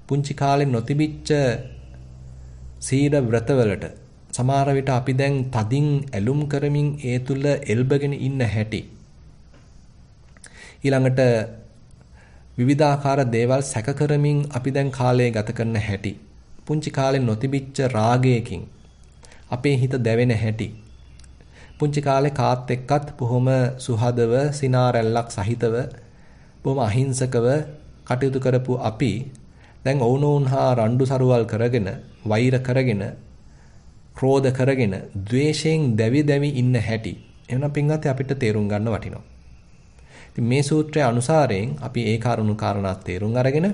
පුංචි කාලේ නොතිබිච්ච සීල ව්‍රතවලට සමහර විට අපි දැන් තදින් ඇලුම් කරමින් ඒ තුල එල්බගෙන ඉන්න හැටි ඊළඟට විවිධාකාර දේවල් සැක කරමින් අපි දැන් කාලය ගත කරන හැටි පුංචි කාලේ නොතිබිච්ච රාගයකින් අපේ හිත දැවෙන හැටි පුංචි කාලේ කාත් එක්කත් බොහොම සුහදව සිනාරැල්ලක් සහිතව බොහොම අහිංසකව කටයුතු කරපු අපි දැන් ඔවුනෝන් හා රණ්ඩු සරුවල් කරගෙන වෛර කරගෙන ක්‍රෝධ කරගෙන ද්වේෂයෙන් දැවි ඉන්න හැටි එවනම් පින්වත් අපිට තේරුම් ගන්න වටිනවා. ඉතින් මේ සූත්‍රයේ අනුසාරයෙන් අපි ඒ කාරණු කාරණා තේරුම් අරගෙන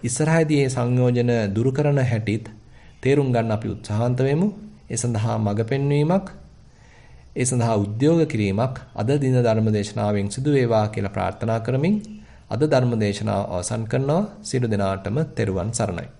ඉස්සරහදී මේ සංයෝජන දුරු කරන හැටිත් තේරුම් ගන්න අපි උත්සාහන්ත වෙමු. ඒ සඳහා මඟ පෙන්වීමක් ඒ සඳහා උද්‍යෝග කිරීමක් අද දින ධර්ම දේශනාවෙන් සිදු වේවා කියලා ප්‍රාර්ථනා කරමින් අද ධර්ම දේශනාව අවසන් කරනවා. සියලු දෙනාටම තෙරුවන් සරණයි.